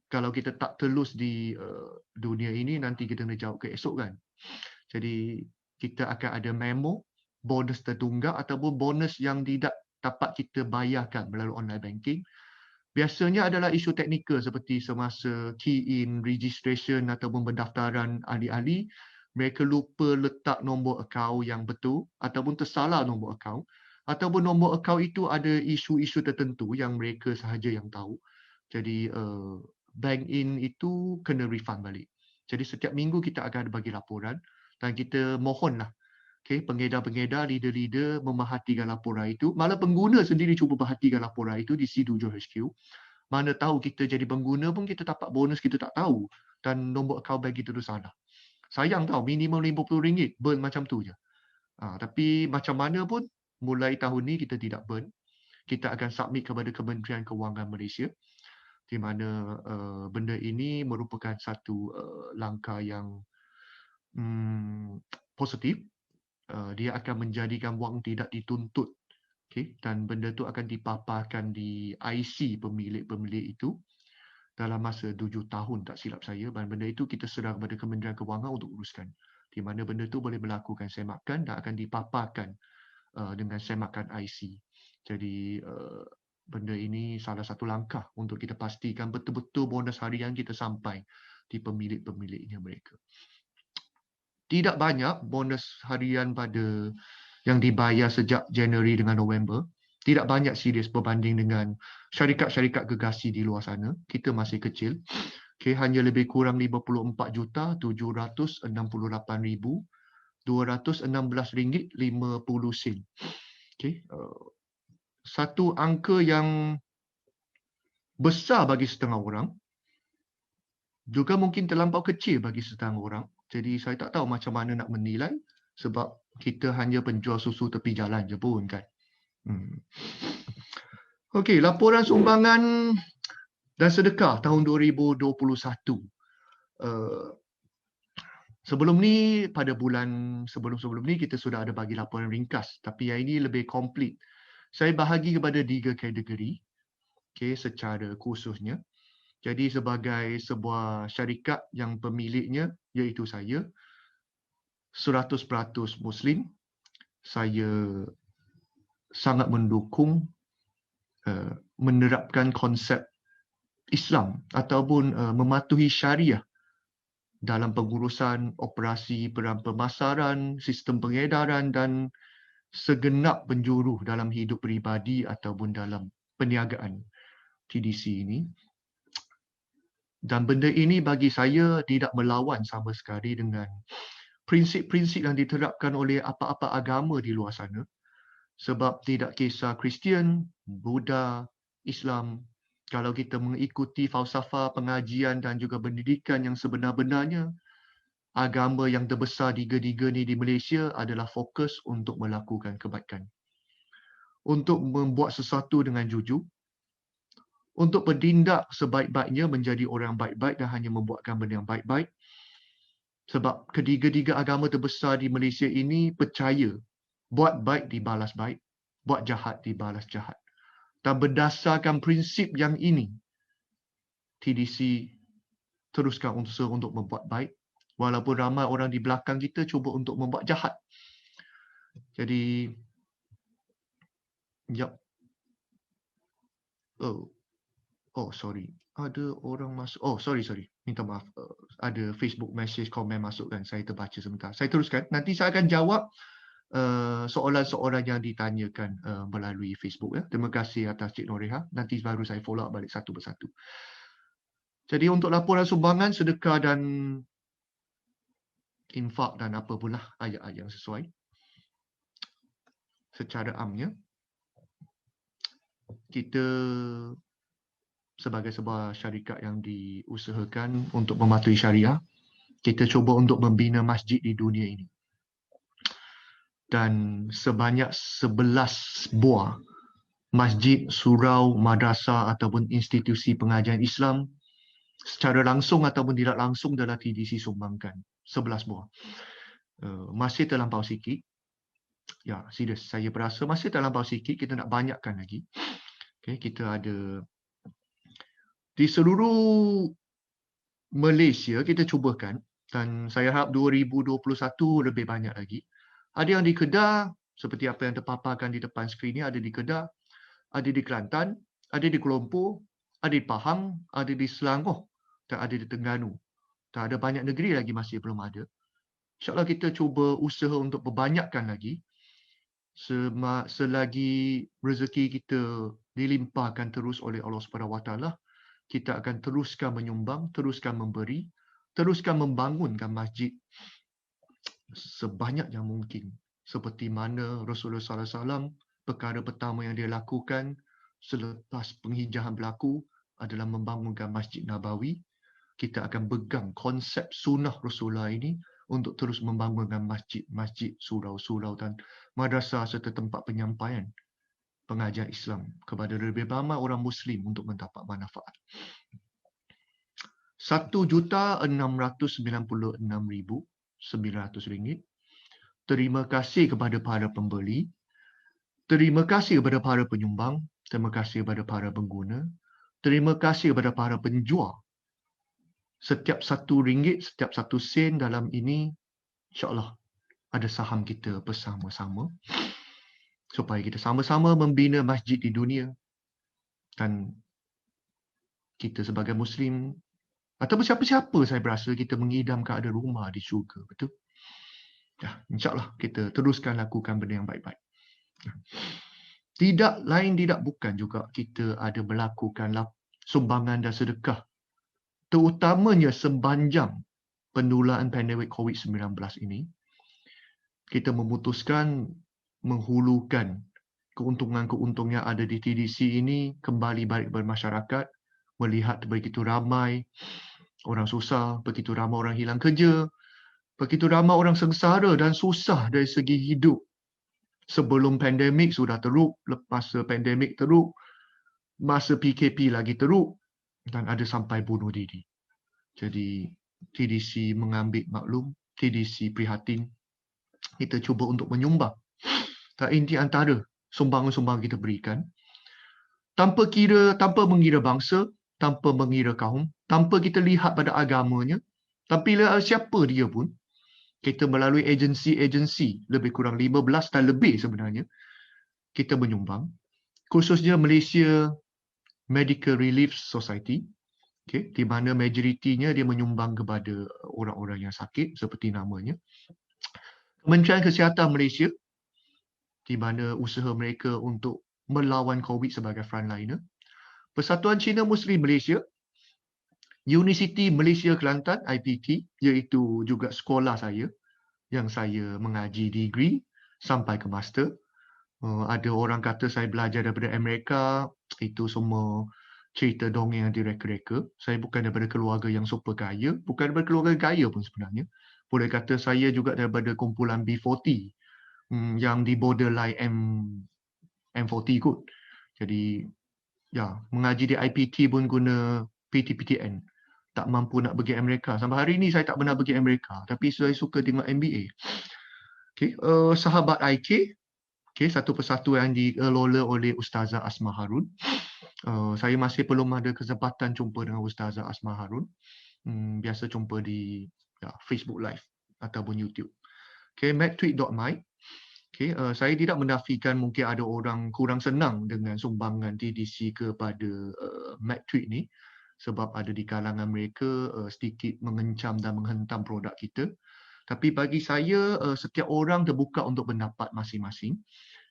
kalau kita tak telus di dunia ini, nanti kita kena jawab ke esok kan. Jadi kita akan ada memo, bonus tertunggak ataupun bonus yang tidak dapat kita bayarkan melalui online banking. Biasanya adalah isu teknikal seperti semasa key in, registration ataupun pendaftaran ahli-ahli, mereka lupa letak nombor akaun yang betul ataupun tersalah nombor akaun. Ataupun nombor akaun itu ada isu-isu tertentu yang mereka sahaja yang tahu. Jadi bank in itu kena refund balik. Jadi setiap minggu kita akan bagi laporan dan kita mohonlah pengedar-pengedar, leader-leader memerhatikan laporan itu. Malah pengguna sendiri cuba perhatikan laporan itu di C7 HQ. Mana tahu kita jadi pengguna pun kita dapat bonus kita tak tahu dan nombor akaun bank kita tu salah. Sayang tahu minimum RM50 burn macam tu je. Tapi macam mana pun mulai tahun ni kita tidak burn. Kita akan submit kepada Kementerian Kewangan Malaysia di mana benda ini merupakan satu langkah yang positif. Dia akan menjadikan wang tidak dituntut. Dan benda tu akan dipaparkan di IC pemilik-pemilik itu dalam masa 7 tahun tak silap saya. Dan benda itu kita serah kepada Kementerian Kewangan untuk uruskan. Di mana benda tu boleh melakukan semakan dan akan dipaparkan dengan semakan IC. Jadi benda ini salah satu langkah untuk kita pastikan betul-betul bonus harian kita sampai di pemilik-pemiliknya mereka. Tidak banyak bonus harian pada yang dibayar sejak Januari dengan November. Tidak banyak serius berbanding dengan syarikat-syarikat gegasi di luar sana. Kita masih kecil. Hanya lebih kurang RM54,768,216.50. Satu angka yang besar bagi setengah orang, juga mungkin terlampau kecil bagi setengah orang. Jadi saya tak tahu macam mana nak menilai sebab kita hanya penjual susu tepi jalan je pun kan. Okey, laporan sumbangan dan sedekah tahun 2021. Sebelum ni, pada bulan sebelum-sebelum ni kita sudah ada bagi laporan ringkas, tapi yang ini lebih komplit. Saya bahagi kepada 3 kategori secara khususnya. Jadi sebagai sebuah syarikat yang pemiliknya iaitu saya 100% Muslim, saya sangat mendukung menerapkan konsep Islam ataupun mematuhi syariah dalam pengurusan operasi pemasaran, sistem pengedaran dan segenap penjuru dalam hidup peribadi ataupun dalam perniagaan TDC ini. Dan benda ini bagi saya tidak melawan sama sekali dengan prinsip-prinsip yang diterapkan oleh apa-apa agama di luar sana. Sebab tidak kisah Kristian, Buddha, Islam, kalau kita mengikuti falsafah, pengajian dan juga pendidikan yang sebenar-benarnya, agama yang terbesar tiga-tiga ni di Malaysia adalah fokus untuk melakukan kebaikan. Untuk membuat sesuatu dengan jujur, untuk bertindak sebaik-baiknya menjadi orang baik-baik dan hanya membuatkan benda yang baik-baik. Sebab ketiga-tiga agama terbesar di Malaysia ini percaya buat baik dibalas baik, buat jahat dibalas jahat. Dan berdasarkan prinsip yang ini, TDC teruskan usaha untuk membuat baik, walaupun ramai orang di belakang kita cuba untuk membuat jahat. Jadi, sorry. Ada orang masuk. Sorry. Minta maaf. Ada Facebook message, komen masuk kan. Saya terbaca sebentar. Saya teruskan. Nanti saya akan jawab soalan-soalan yang ditanyakan melalui Facebook. Terima kasih atas Cik Noreha. Nanti baru saya follow up balik satu persatu. Jadi untuk laporan sumbangan, sedekah dan infak dan apa pula ayat-ayat yang sesuai. Secara amnya, kita sebagai sebuah syarikat yang diusahakan untuk mematuhi syariah, kita cuba untuk membina masjid di dunia ini. Dan sebanyak 11 buah masjid, surau, madrasah ataupun institusi pengajian Islam secara langsung ataupun tidak langsung dalam TDC sumbangkan 11 buah. Masih terlampau sikit. Ya, serius. Saya berasa masih terlampau sikit. Kita nak banyakkan lagi. Okay, kita ada di seluruh Malaysia kita cubakan dan saya harap 2021 lebih banyak lagi. Ada yang di Kedah seperti apa yang terpaparkan di depan skrin ni, ada di Kedah, ada di Kelantan, ada di Kuala Lumpur, ada di Pahang, ada di Selangor dan ada di Terengganu. Dan ada banyak negeri lagi masih belum ada. InsyaAllah kita cuba usaha untuk perbanyakkan lagi. Selagi rezeki kita dilimpahkan terus oleh Allah SWT, kita akan teruskan menyumbang, teruskan memberi, teruskan membangunkan masjid sebanyak yang mungkin. Seperti mana Rasulullah SAW, perkara pertama yang dia lakukan selepas penghijahan berlaku adalah membangunkan Masjid Nabawi. Kita akan pegang konsep sunnah Rasulullah ini untuk terus membangunkan masjid-masjid, surau-surau dan madrasah serta tempat penyampaian pengajian Islam kepada lebih ramai orang Muslim untuk mendapat manfaat. RM1,696,900. Terima kasih kepada para pembeli. Terima kasih kepada para penyumbang. Terima kasih kepada para pengguna. Terima kasih kepada para penjual. Setiap RM1, setiap RM1 dalam ini, insyaAllah ada saham kita bersama-sama supaya kita sama-sama membina masjid di dunia dan kita sebagai Muslim ataupun siapa-siapa saya berasa kita mengidamkan ada rumah di syurga. Betul? Ya, insyaAllah kita teruskan lakukan benda yang baik-baik. Tidak lain tidak bukan juga kita ada melakukan sumbangan dan sedekah. Terutamanya sepanjang penularan pandemik COVID-19 ini, kita memutuskan menghulukan keuntungan-keuntungan yang ada di TDC ini kembali balik kepada masyarakat, melihat begitu ramai orang susah, begitu ramai orang hilang kerja, begitu ramai orang sengsara dan susah dari segi hidup. Sebelum pandemik sudah teruk, lepas pandemik teruk, masa PKP lagi teruk dan ada sampai bunuh diri. Jadi TDC mengambil maklum, TDC prihatin. Kita cuba untuk menyumbang. Dan ini antara sumbangan-sumbangan kita berikan. Tanpa mengira bangsa, tanpa mengira kaum, tanpa kita lihat pada agamanya, tapi siapa dia pun, kita melalui agensi-agensi, lebih kurang 15 dan lebih sebenarnya, kita menyumbang. Khususnya Malaysia Medical Relief Society, okay, di mana majoritinya dia menyumbang kepada orang-orang yang sakit seperti namanya. Kementerian Kesihatan Malaysia, di mana usaha mereka untuk melawan COVID sebagai frontliner. Persatuan Cina Muslim Malaysia, Universiti Malaysia Kelantan, IPT, iaitu juga sekolah saya yang saya mengaji degree sampai ke master. Ada orang kata saya belajar daripada Amerika, itu semua cerita dongeng yang direka-reka. Saya bukan daripada keluarga yang super kaya, bukan daripada keluarga kaya pun sebenarnya. Boleh kata saya juga daripada kumpulan B40 yang di borderline M40 kot. Jadi ya, mengaji di IPT pun guna PTPTN. Tak mampu nak pergi Amerika. Sampai hari ini saya tak pernah pergi Amerika, tapi saya suka tengok NBA. Okay, sahabat IK, okay, satu persatu yang dikelola oleh Ustazah Asma Harun. Saya masih belum ada kesempatan jumpa dengan Ustazah Asma Harun. Biasa jumpa di Facebook Live ataupun YouTube. Okay, medtweet.my. Okay, saya tidak menafikan mungkin ada orang kurang senang dengan sumbangan TDC kepada medtweet ni sebab ada di kalangan mereka sedikit mengencam dan menghentam produk kita. Tapi bagi saya, setiap orang terbuka untuk pendapat masing-masing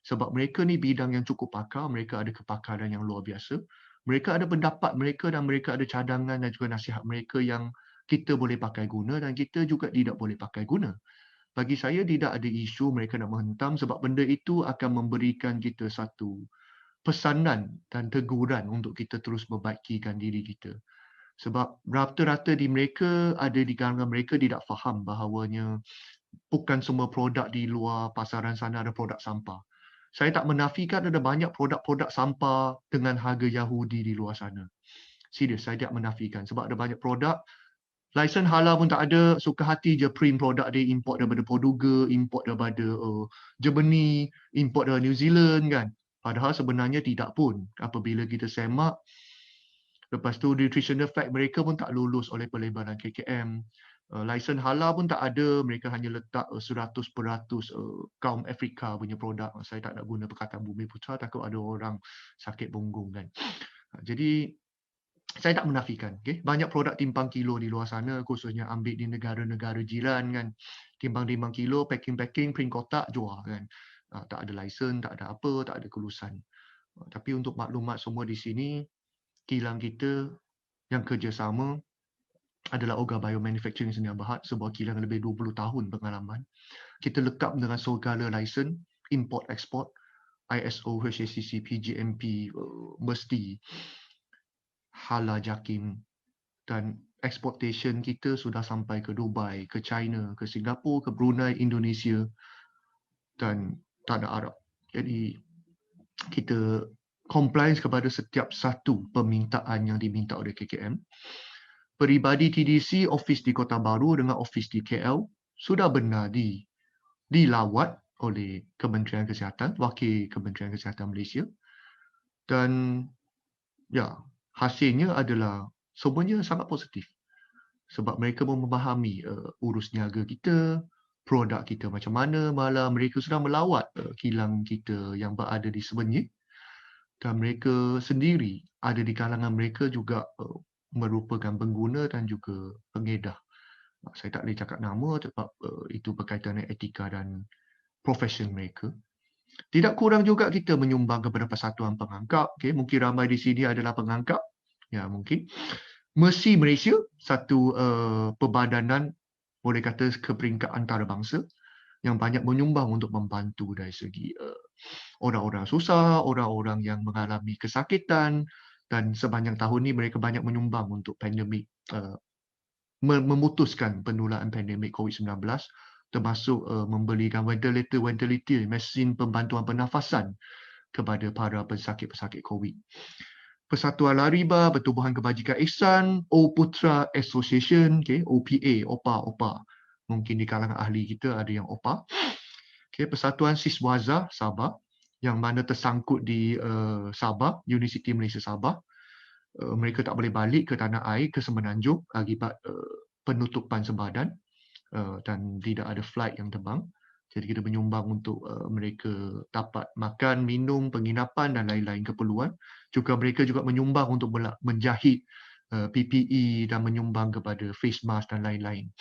sebab mereka ni bidang yang cukup pakar, mereka ada kepakaran yang luar biasa. Mereka ada pendapat mereka dan mereka ada cadangan dan juga nasihat mereka yang kita boleh pakai guna dan kita juga tidak boleh pakai guna. Bagi saya tidak ada isu mereka nak menghentam sebab benda itu akan memberikan kita satu pesanan dan teguran untuk kita terus membaikikan diri kita. Sebab rata-rata di mereka, ada di kalangan mereka tidak faham bahawanya bukan semua produk di luar pasaran sana ada produk sampah. Saya tak menafikan ada banyak produk-produk sampah dengan harga Yahudi di luar sana. Serius, saya tak menafikan. Sebab ada banyak produk, lisen halal pun tak ada, suka hati je print produk dia, import daripada Portugal, import daripada Germany, import daripada New Zealand kan. Padahal sebenarnya tidak pun. Apabila kita semak, lepas tu nutritional fact mereka pun tak lulus oleh pelebaran KKM. Lisen halal pun tak ada, mereka hanya letak 100% kaum Afrika punya produk. Saya tak nak guna perkataan Bumi Putra, takut ada orang sakit punggung kan. Jadi saya tak menafikan, okay? Banyak produk timbang kilo di luar sana, khususnya ambil di negara-negara jiran kan. Timbang-timbang kilo, packing-packing, print kotak, jual kan. Tak ada lisen, tak ada apa, tak ada kelulusan. Tapi untuk maklumat semua di sini, kilang kita yang kerjasama adalah Oga Biomanufacturing Sdn Bhd, sebuah kilang lebih 20 tahun pengalaman. Kita lekap dengan segala lisen, import, export, ISO, HACCP, PGMP, mesti halal JAKIM, dan exportation kita sudah sampai ke Dubai, ke China, ke Singapura, ke Brunei, Indonesia dan Tanah Arab. Jadi kita compliance kepada setiap satu permintaan yang diminta oleh KKM. Peribadi TDC, office di Kota Baru dengan office di KL sudah benar dilawat oleh Kementerian Kesihatan, Wakil Kementerian Kesihatan Malaysia. Dan ya, hasilnya adalah semuanya sangat positif. Sebab mereka memahami urus niaga kita, produk kita macam mana, malah mereka sudah melawat kilang kita yang berada di Sebenyih. Dan mereka sendiri ada di kalangan mereka juga merupakan pengguna dan juga pengedar. Saya tak boleh cakap nama sebab itu berkaitan dengan etika dan profesion mereka. Tidak kurang juga kita menyumbang kepada Persatuan Pengangkap. Okay? Mungkin ramai di sini adalah pengangkap. Ya, mungkin. Mercy Malaysia, satu perbadanan boleh kata ke peringkat antarabangsa yang banyak menyumbang untuk membantu dari segi orang-orang susah, orang-orang yang mengalami kesakitan, dan sepanjang tahun ni mereka banyak menyumbang untuk pandemik, memutuskan penularan pandemik COVID-19, termasuk membelikan ventilator, mesin pembantuan pernafasan kepada para pesakit-pesakit COVID. Persatuan Lariba, Pertubuhan Kebajikan Ihsan, O Putra Association, okay, OPA, OPA. Mungkin di kalangan ahli kita ada yang OPA. Okay, Persatuan Siswaza Sabah, yang mana tersangkut di Sabah, Universiti Malaysia Sabah. Mereka tak boleh balik ke tanah air, ke Semenanjung akibat penutupan sempadan dan tidak ada flight yang terbang. Jadi kita menyumbang untuk mereka dapat makan, minum, penginapan dan lain-lain keperluan. Juga mereka juga menyumbang untuk menjahit PPE dan menyumbang kepada face mask dan lain-lain.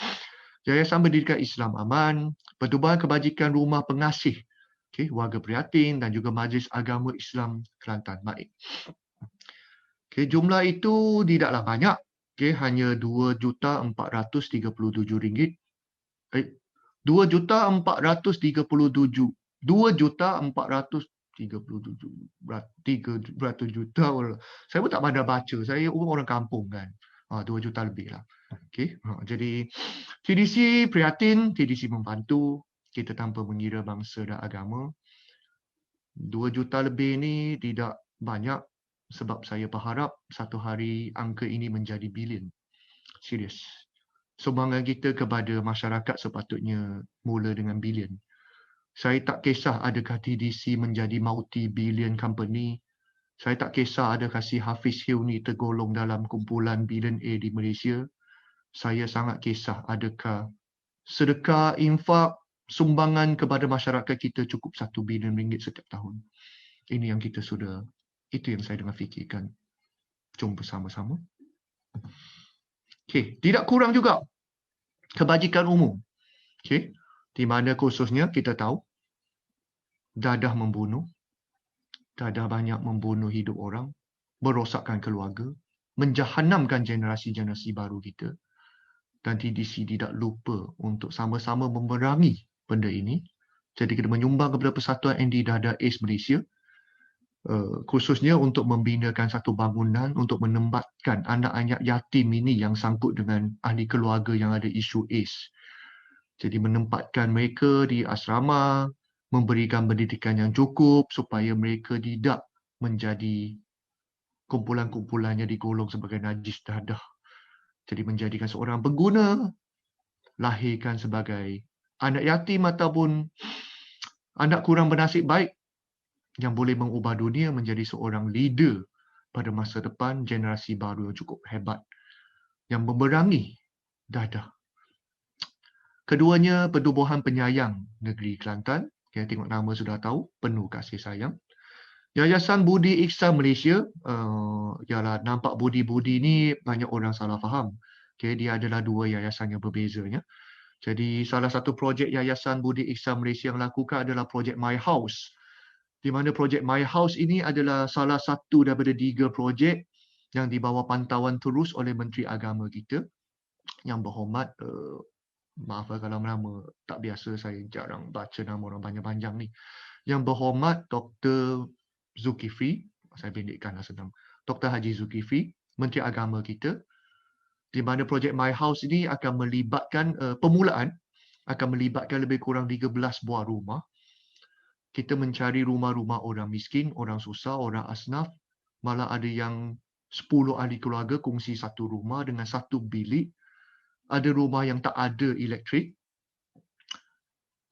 Yayasan Pendidikan Islam Aman, Pertubuhan Kebajikan Rumah Pengasih, okay, Warga Prihatin dan juga Majlis Agama Islam Kelantan. Baik. Okay, jumlah itu tidaklah banyak. Okay, hanya RM2,437. RM2,437 juta. Saya pun tak pandai baca. Saya orang kampung kan. 2 juta lebih lah. Okay. Jadi TDC prihatin, TDC membantu kita tanpa mengira bangsa dan agama. 2 juta lebih ni tidak banyak sebab saya berharap satu hari angka ini menjadi bilion. Serius. Sumbangan kita kepada masyarakat sepatutnya mula dengan bilion. Saya tak kisah adakah TDC menjadi multi-billion company. Saya tak kisah adakah si Hafiz Hilni tergolong dalam kumpulan billionaire di Malaysia. Saya sangat kisah adakah sedekah, infak, sumbangan kepada masyarakat kita cukup RM1 bilion setiap tahun. Ini yang kita sudah, itu yang saya dengar fikirkan. Jom bersama-sama. Okay, tidak kurang juga kebajikan umum. Okay, di mana khususnya kita tahu dadah membunuh, dadah banyak membunuh hidup orang, merosakkan keluarga, menjahanamkan generasi-generasi baru kita. Dan TDC tidak lupa untuk sama-sama memerangi benda ini. Jadi kita menyumbang kepada Persatuan Anti Dadah AIDS Malaysia, khususnya untuk membinakan satu bangunan untuk menempatkan anak-anak yatim ini yang sangkut dengan ahli keluarga yang ada isu AIDS. Jadi menempatkan mereka di asrama, memberikan pendidikan yang cukup supaya mereka tidak menjadi kumpulan-kumpulannya digolong sebagai najis dadah. Jadi menjadikan seorang pengguna, lahirkan sebagai anak yatim ataupun anak kurang bernasib baik yang boleh mengubah dunia menjadi seorang leader pada masa depan, generasi baru yang cukup hebat yang memerangi dadah. Keduanya, Pertubuhan Penyayang Negeri Kelantan. Kita tengok nama sudah tahu, penuh kasih sayang. Yayasan Budi Ihsan Malaysia, ialah nampak budi-budi ni banyak orang salah faham. Okay, dia adalah dua yayasan yang berbezanya. Jadi salah satu projek Yayasan Budi Ihsan Malaysia yang lakukan adalah projek My House. Di mana projek My House ini adalah salah satu daripada 3 projek yang di bawah pantauan terus oleh Menteri Agama kita. Yang berhormat, maaf kalau nama tak biasa, saya jarang baca nama orang panjang-panjang ni. Yang berhormat Dr. Zulkifli, saya pendekkanlah senang, Dr. Haji Zulkifli, Menteri Agama kita, di mana projek My House ini akan melibatkan permulaan, akan melibatkan lebih kurang 13 buah rumah. Kita mencari rumah-rumah orang miskin, orang susah, orang asnaf, malah ada yang 10 ahli keluarga kongsi satu rumah dengan satu bilik. Ada rumah yang tak ada elektrik.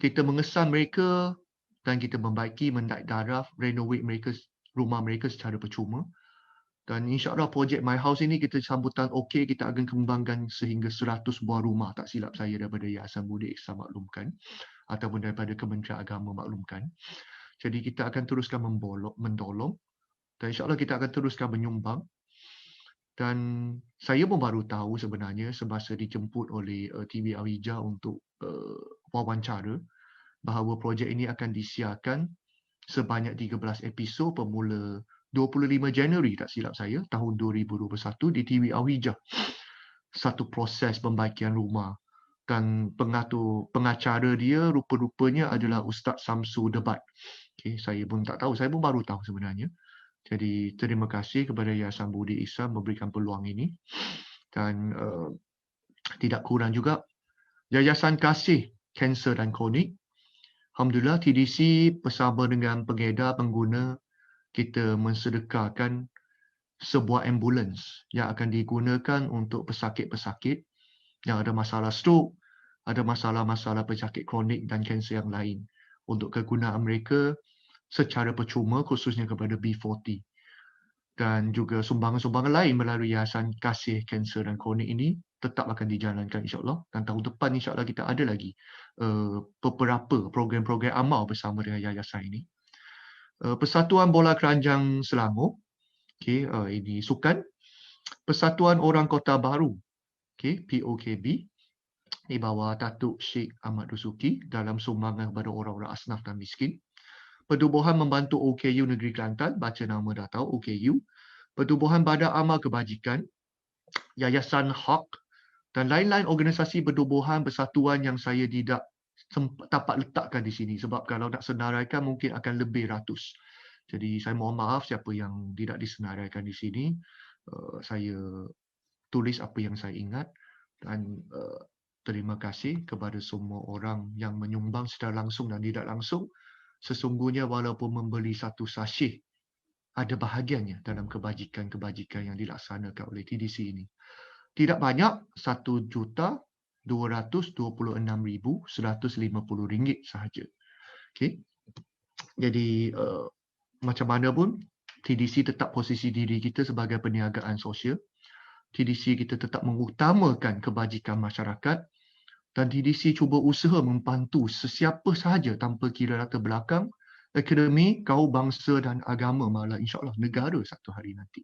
Kita mengesan mereka dan kita membaiki, mendaik daraf, renovate mereka, rumah mereka secara percuma. Dan insyaAllah projek My House ini kita sambutan okey, kita akan kembangkan sehingga 100 buah rumah, tak silap saya, daripada Yayasan Budi Ihsan maklumkan ataupun daripada Kementerian Agama maklumkan. Jadi kita akan teruskan mendolong dan insyaAllah kita akan teruskan menyumbang. Dan saya pun baru tahu sebenarnya semasa dijemput oleh TV Awija untuk wawancara bahawa projek ini akan disiarkan sebanyak 13 episod bermula 25 Januari tak silap saya tahun 2021 di TV Awija. Satu proses pembaikian rumah dan pengacara dia rupa-rupanya adalah Ustaz Samsu Debat. Okay, saya pun tak tahu, saya pun baru tahu sebenarnya. Jadi terima kasih kepada Yayasan Budi Ihsan memberikan peluang ini. Dan tidak kurang juga Yayasan Kasih Kanser dan Kronik. Alhamdulillah TDC bersama dengan pengedar pengguna kita mensedekahkan sebuah ambulans yang akan digunakan untuk pesakit-pesakit yang ada masalah stroke, ada masalah-masalah penyakit kronik dan kanser yang lain untuk kegunaan mereka secara percuma khususnya kepada B40. Dan juga sumbangan-sumbangan lain melalui Yayasan Kasih Kanser dan Kronik ini tetap akan dijalankan insyaAllah. Dan tahun depan insyaAllah kita ada lagi beberapa program-program amal bersama dengan yayasan ini. Persatuan Bola Keranjang Selangor, okay, ini sukan. Persatuan Orang Kota Baru, okay, POKB, di bawah Datuk Sheikh Ahmad Dusuki dalam sumbangan kepada orang-orang asnaf dan miskin. Pertubuhan Membantu OKU Negeri Kelantan, baca nama dah tahu, OKU. Pertubuhan Badan Amal Kebajikan, Yayasan Hak dan lain-lain organisasi pertubuhan persatuan yang saya tidak dapat letakkan di sini sebab kalau nak senaraikan mungkin akan lebih ratus. Jadi saya mohon maaf siapa yang tidak disenaraikan di sini. Saya tulis apa yang saya ingat dan terima kasih kepada semua orang yang menyumbang secara langsung dan tidak langsung. Sesungguhnya walaupun membeli satu sachet, ada bahagiannya dalam kebajikan-kebajikan yang dilaksanakan oleh TDC ini. Tidak banyak, RM1,226,150 sahaja. Okay. Jadi macam mana pun, TDC tetap posisi diri kita sebagai perniagaan sosial. TDC kita tetap mengutamakan kebajikan masyarakat. Dan TDC cuba usaha membantu sesiapa sahaja tanpa kira latar belakang, akademi, kaum, bangsa dan agama, malah insyaAllah negara satu hari nanti.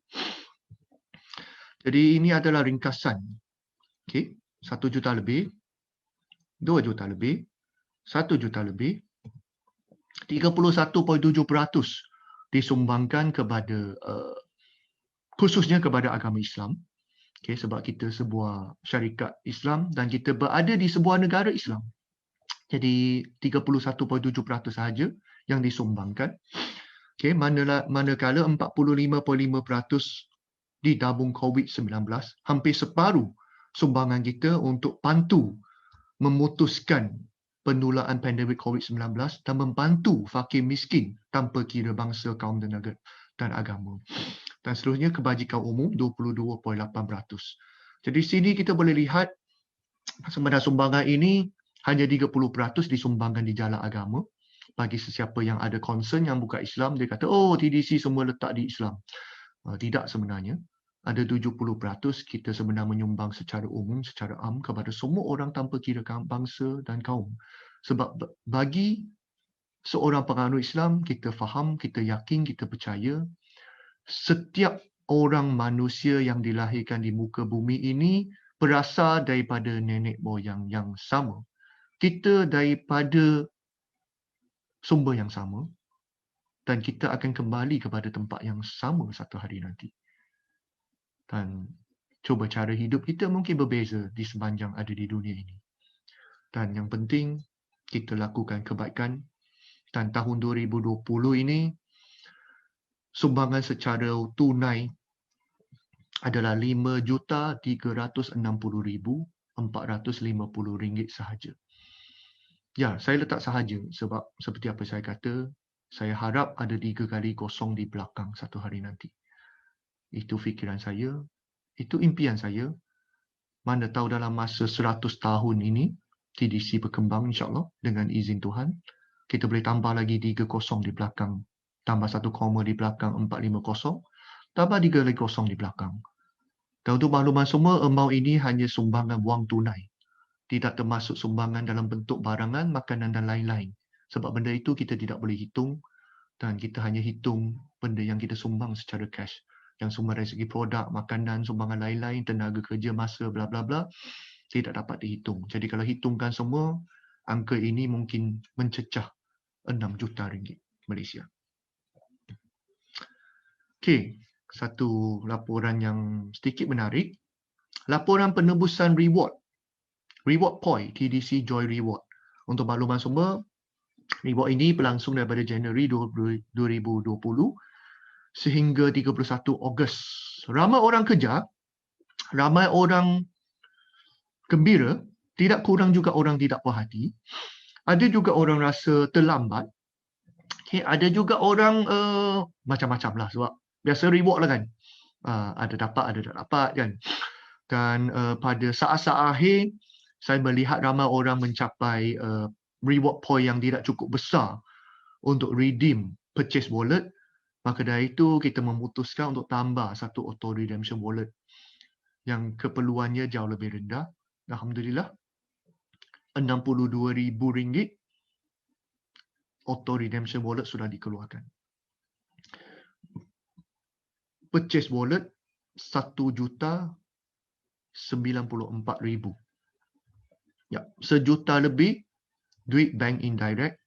Jadi ini adalah ringkasan. Okay. 1 juta lebih, 2 juta lebih, 1 juta lebih, 31.7% disumbangkan kepada khususnya kepada agama Islam. Okay, sebab kita sebuah syarikat Islam dan kita berada di sebuah negara Islam. Jadi 31.7% sahaja yang disumbangkan. Okay, manakala 45.5% ditabung COVID-19, hampir separuh sumbangan kita untuk bantu memutuskan penularan pandemik COVID-19 dan membantu fakir miskin tanpa kira bangsa, kaum dan agama. Dan seterusnya kebajikan umum 22.8%. Jadi sini kita boleh lihat sebenarnya sumbangan ini hanya 30% disumbangkan di jalan agama. Bagi sesiapa yang ada concern yang bukan Islam, dia kata, oh TDC semua letak di Islam. Tidak sebenarnya. Ada 70% kita sebenarnya menyumbang secara umum, secara am kepada semua orang tanpa kira bangsa dan kaum. Sebab bagi seorang penganut Islam, kita faham, kita yakin, kita percaya, setiap orang manusia yang dilahirkan di muka bumi ini berasal daripada nenek moyang yang sama. Kita daripada sumber yang sama dan kita akan kembali kepada tempat yang sama satu hari nanti. Dan cuba cara hidup kita mungkin berbeza di sepanjang ada di dunia ini. Dan yang penting, kita lakukan kebaikan. Dan tahun 2020 ini, sumbangan secara tunai adalah RM5,360,450 sahaja. Ya, saya letak sahaja sebab seperti apa saya kata, saya harap ada 3 kali kosong di belakang satu hari nanti. Itu fikiran saya, itu impian saya. Mana tahu dalam masa 100 tahun ini, TDC berkembang insyaAllah dengan izin Tuhan. Kita boleh tambah lagi 3 kosong di belakang. Tambah 1 koma di belakang 450. Tambah 3 lagi kosong di belakang. Dan untuk makluman semua, amount ini hanya sumbangan wang tunai. Tidak termasuk sumbangan dalam bentuk barangan, makanan dan lain-lain. Sebab benda itu kita tidak boleh hitung. Dan kita hanya hitung benda yang kita sumbang secara cash. Yang sumber dari segi produk, makanan, sumbangan lain-lain, tenaga kerja, masa, bla bla bla, tidak dapat dihitung. Jadi kalau hitungkan semua, angka ini mungkin mencecah 6 juta ringgit Malaysia. Okey, satu laporan yang sedikit menarik. Laporan penebusan reward. Reward point, TDC Joy Reward. Untuk makluman semua, reward ini berlangsung daripada Januari 2020 sehingga 31 Ogos. Ramai orang kejar, ramai orang gembira, tidak kurang juga orang tidak puas hati. Ada juga orang rasa terlambat. Okay, ada juga orang macam-macam lah sebab biasa reward lah kan. Ada dapat, ada tak dapat kan. Dan pada saat-saat akhir, saya melihat ramai orang mencapai reward point yang tidak cukup besar untuk redeem purchase wallet. Maka dari itu kita memutuskan untuk tambah satu auto redemption wallet yang keperluannya jauh lebih rendah. Alhamdulillah, RM62,000 auto redemption wallet sudah dikeluarkan. Purchase wallet RM1,094,000. Ya, sejuta lebih duit bank indirect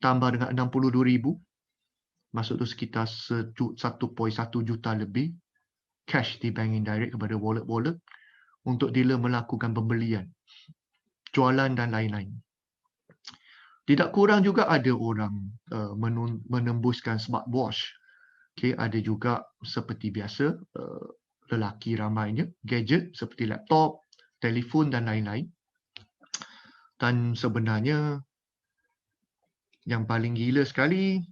tambah dengan 62,000. Maksud tu sekitar 1.1 juta lebih cash di bank indirect kepada wallet-wallet untuk dealer melakukan pembelian, jualan dan lain-lain. Tidak kurang juga ada orang menembuskan smartwatch. Okay, ada juga seperti biasa lelaki ramainya gadget seperti laptop, telefon dan lain-lain. Dan sebenarnya yang paling gila sekali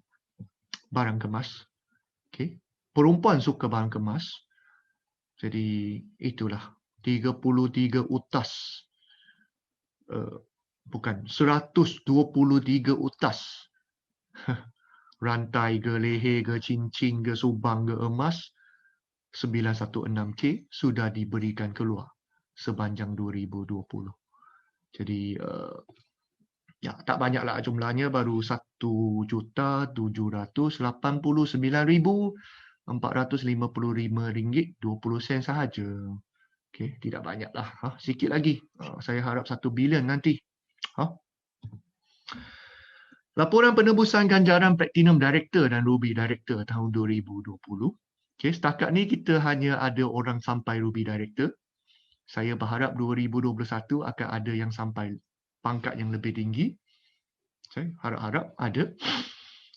barang kemas. Okay. Perempuan suka barang kemas. Jadi itulah 33 utas. Bukan, 123 utas. Rantai ke leher ke cincin ke subang ke emas 916K sudah diberikan keluar sepanjang 2020. Jadi ya tak banyaklah jumlahnya, baru 1,789,455 ringgit 20 sen sahaja. Okey, tidak banyaklah. Sikit lagi. Saya harap 1 bilion nanti. Laporan penebusan ganjaran Platinum Director dan Ruby Director tahun 2020. Okey, setakat ni kita hanya ada orang sampai Ruby Director. Saya berharap 2021 akan ada yang sampai pangkat yang lebih tinggi. Saya harap-harap ada.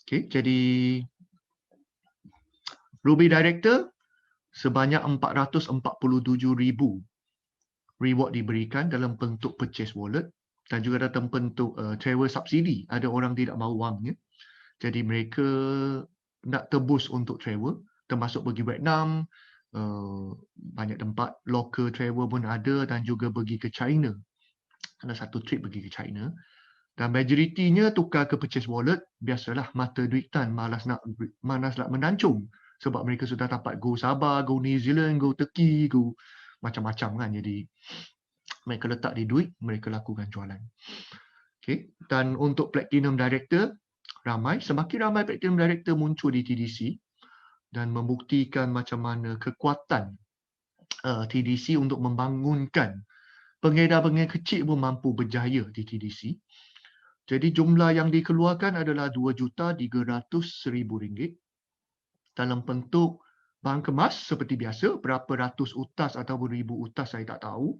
Okey, jadi Ruby Director sebanyak 447,000 reward diberikan dalam bentuk purchase wallet. dan juga dalam bentuk travel subsidi. Ada orang tidak mahu wangnya, jadi mereka nak tebus untuk travel, termasuk pergi Vietnam, banyak tempat local travel pun ada, dan juga pergi ke China. Ada satu trip pergi ke China, dan majoritinya tukar ke purchase wallet. Biasalah, mata duitan malas nak mendancung, sebab mereka sudah dapat go Sabah, go New Zealand, go Turkey, go macam-macam kan. Jadi mereka letak di duit, mereka lakukan jualan. Okay. Dan untuk Platinum Director, semakin ramai Platinum Director muncul di TDC dan membuktikan macam mana kekuatan TDC untuk membangunkan pengedar-pengedar kecil pun mampu berjaya di TDC. Jadi jumlah yang dikeluarkan adalah RM2,300,000 dalam bentuk barang kemas seperti biasa, berapa ratus utas ataupun ribu utas saya tak tahu,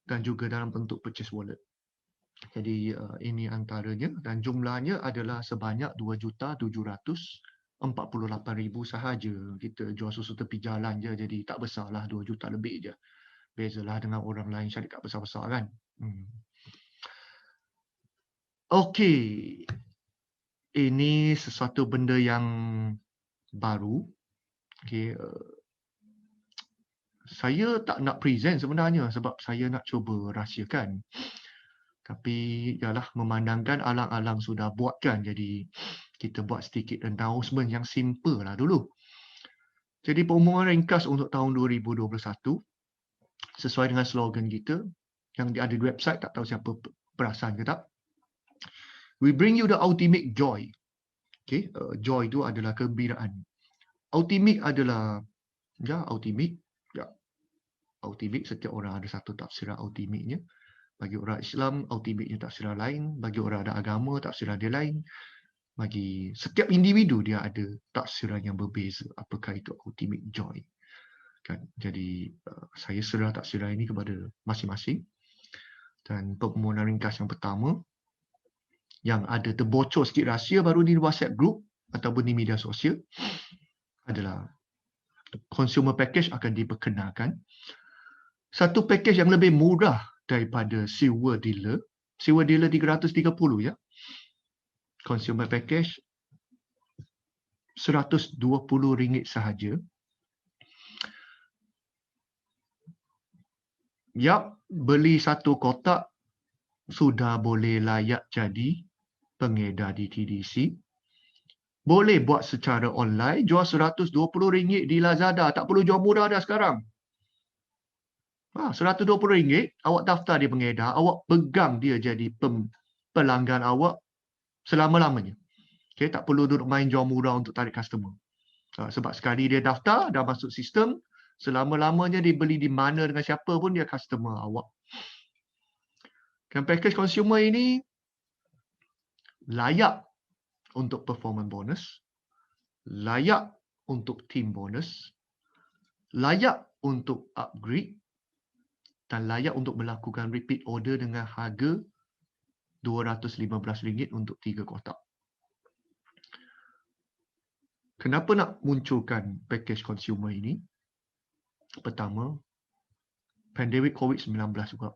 dan juga dalam bentuk purchase wallet. Jadi ini antaranya, dan jumlahnya adalah sebanyak RM2,748,000 sahaja. Kita jual susu tepi jalan je, jadi tak besarlah, 2 juta lebih je. Bezalah dengan orang lain syarikat besar-besar kan. Okey. Ini sesuatu benda yang baru. Okay. Saya tak nak present sebenarnya sebab saya nak cuba rahsiakan. Tapi ialah memandangkan alang-alang sudah buatkan, jadi kita buat sedikit announcement yang simple lah dulu. Jadi pengumuman ringkas untuk tahun 2021 sesuai dengan slogan kita yang ada di website, tak tahu siapa perasan ke tak. We bring you the ultimate joy. Okay, joy itu adalah kegembiraan. Ultimate adalah ultimate. Ultimate, setiap orang ada satu tafsiran ultimate-nya. Bagi orang Islam, ultimate-nya tafsiran lain. Bagi orang ada agama, tafsiran dia lain. Bagi setiap individu, dia ada tafsiran yang berbeza. Apakah itu ultimate joy? Kan? Jadi, saya serah tafsiran ini kepada masing-masing. Dan permohonan ringkas yang pertama, yang ada terbocor sikit rahsia baru di WhatsApp group ataupun di media sosial, adalah consumer package akan diperkenalkan. Satu package yang lebih murah daripada Silver Dealer. Silver Dealer 330 ya. Consumer package RM120 sahaja. Yap, beli satu kotak sudah boleh layak jadi pengedar di TDC. Boleh buat secara online, jual RM120 di Lazada. Tak perlu jual murah dah sekarang. RM120, awak daftar dia pengedar, awak pegang dia jadi pelanggan awak selama-lamanya. Okay, tak perlu duduk main jual murah untuk tarik customer. Sebab sekali dia daftar, dah masuk sistem, selama-lamanya dia beli di mana dengan siapa pun dia customer awak. Dan package consumer ini layak untuk performance bonus, layak untuk team bonus, layak untuk upgrade, dan layak untuk melakukan repeat order dengan harga RM215 untuk 3 kotak. Kenapa nak munculkan package consumer ini? Pertama, pandemik COVID-19 juga.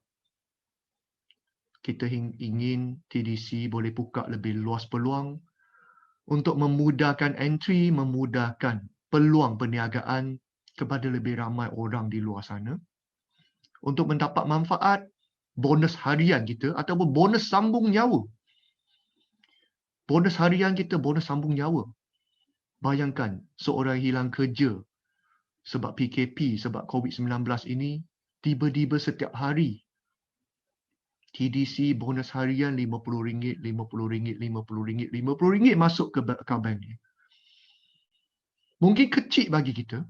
Kita ingin TDC boleh buka lebih luas peluang untuk memudahkan entry, memudahkan peluang perniagaan kepada lebih ramai orang di luar sana. Untuk mendapat manfaat bonus harian kita ataupun bonus sambung nyawa. Bonus harian kita, bonus sambung nyawa. Bayangkan seorang hilang kerja sebab PKP, sebab COVID-19 ini, tiba-tiba setiap hari TDC bonus harian RM50, RM50, RM50, RM50 masuk ke akaun bank dia. Mungkin kecil bagi kita,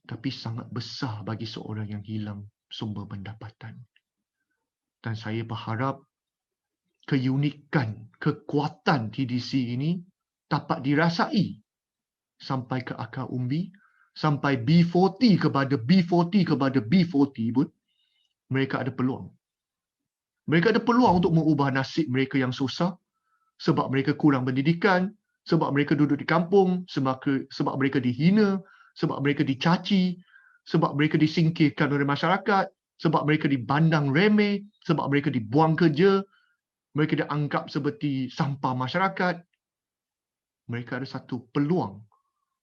tapi sangat besar bagi seorang yang hilang sumber pendapatan. Dan saya berharap keunikan, kekuatan TDC ini dapat dirasai sampai ke akar umbi, sampai B40 kepada B40 kepada B40 pun mereka ada peluang. Mereka ada peluang untuk mengubah nasib mereka yang susah sebab mereka kurang pendidikan, sebab mereka duduk di kampung, sebab mereka dihina, sebab mereka dicaci, sebab mereka disingkirkan oleh masyarakat, sebab mereka dipandang remeh, sebab mereka dibuang kerja, mereka dianggap seperti sampah masyarakat. Mereka ada satu peluang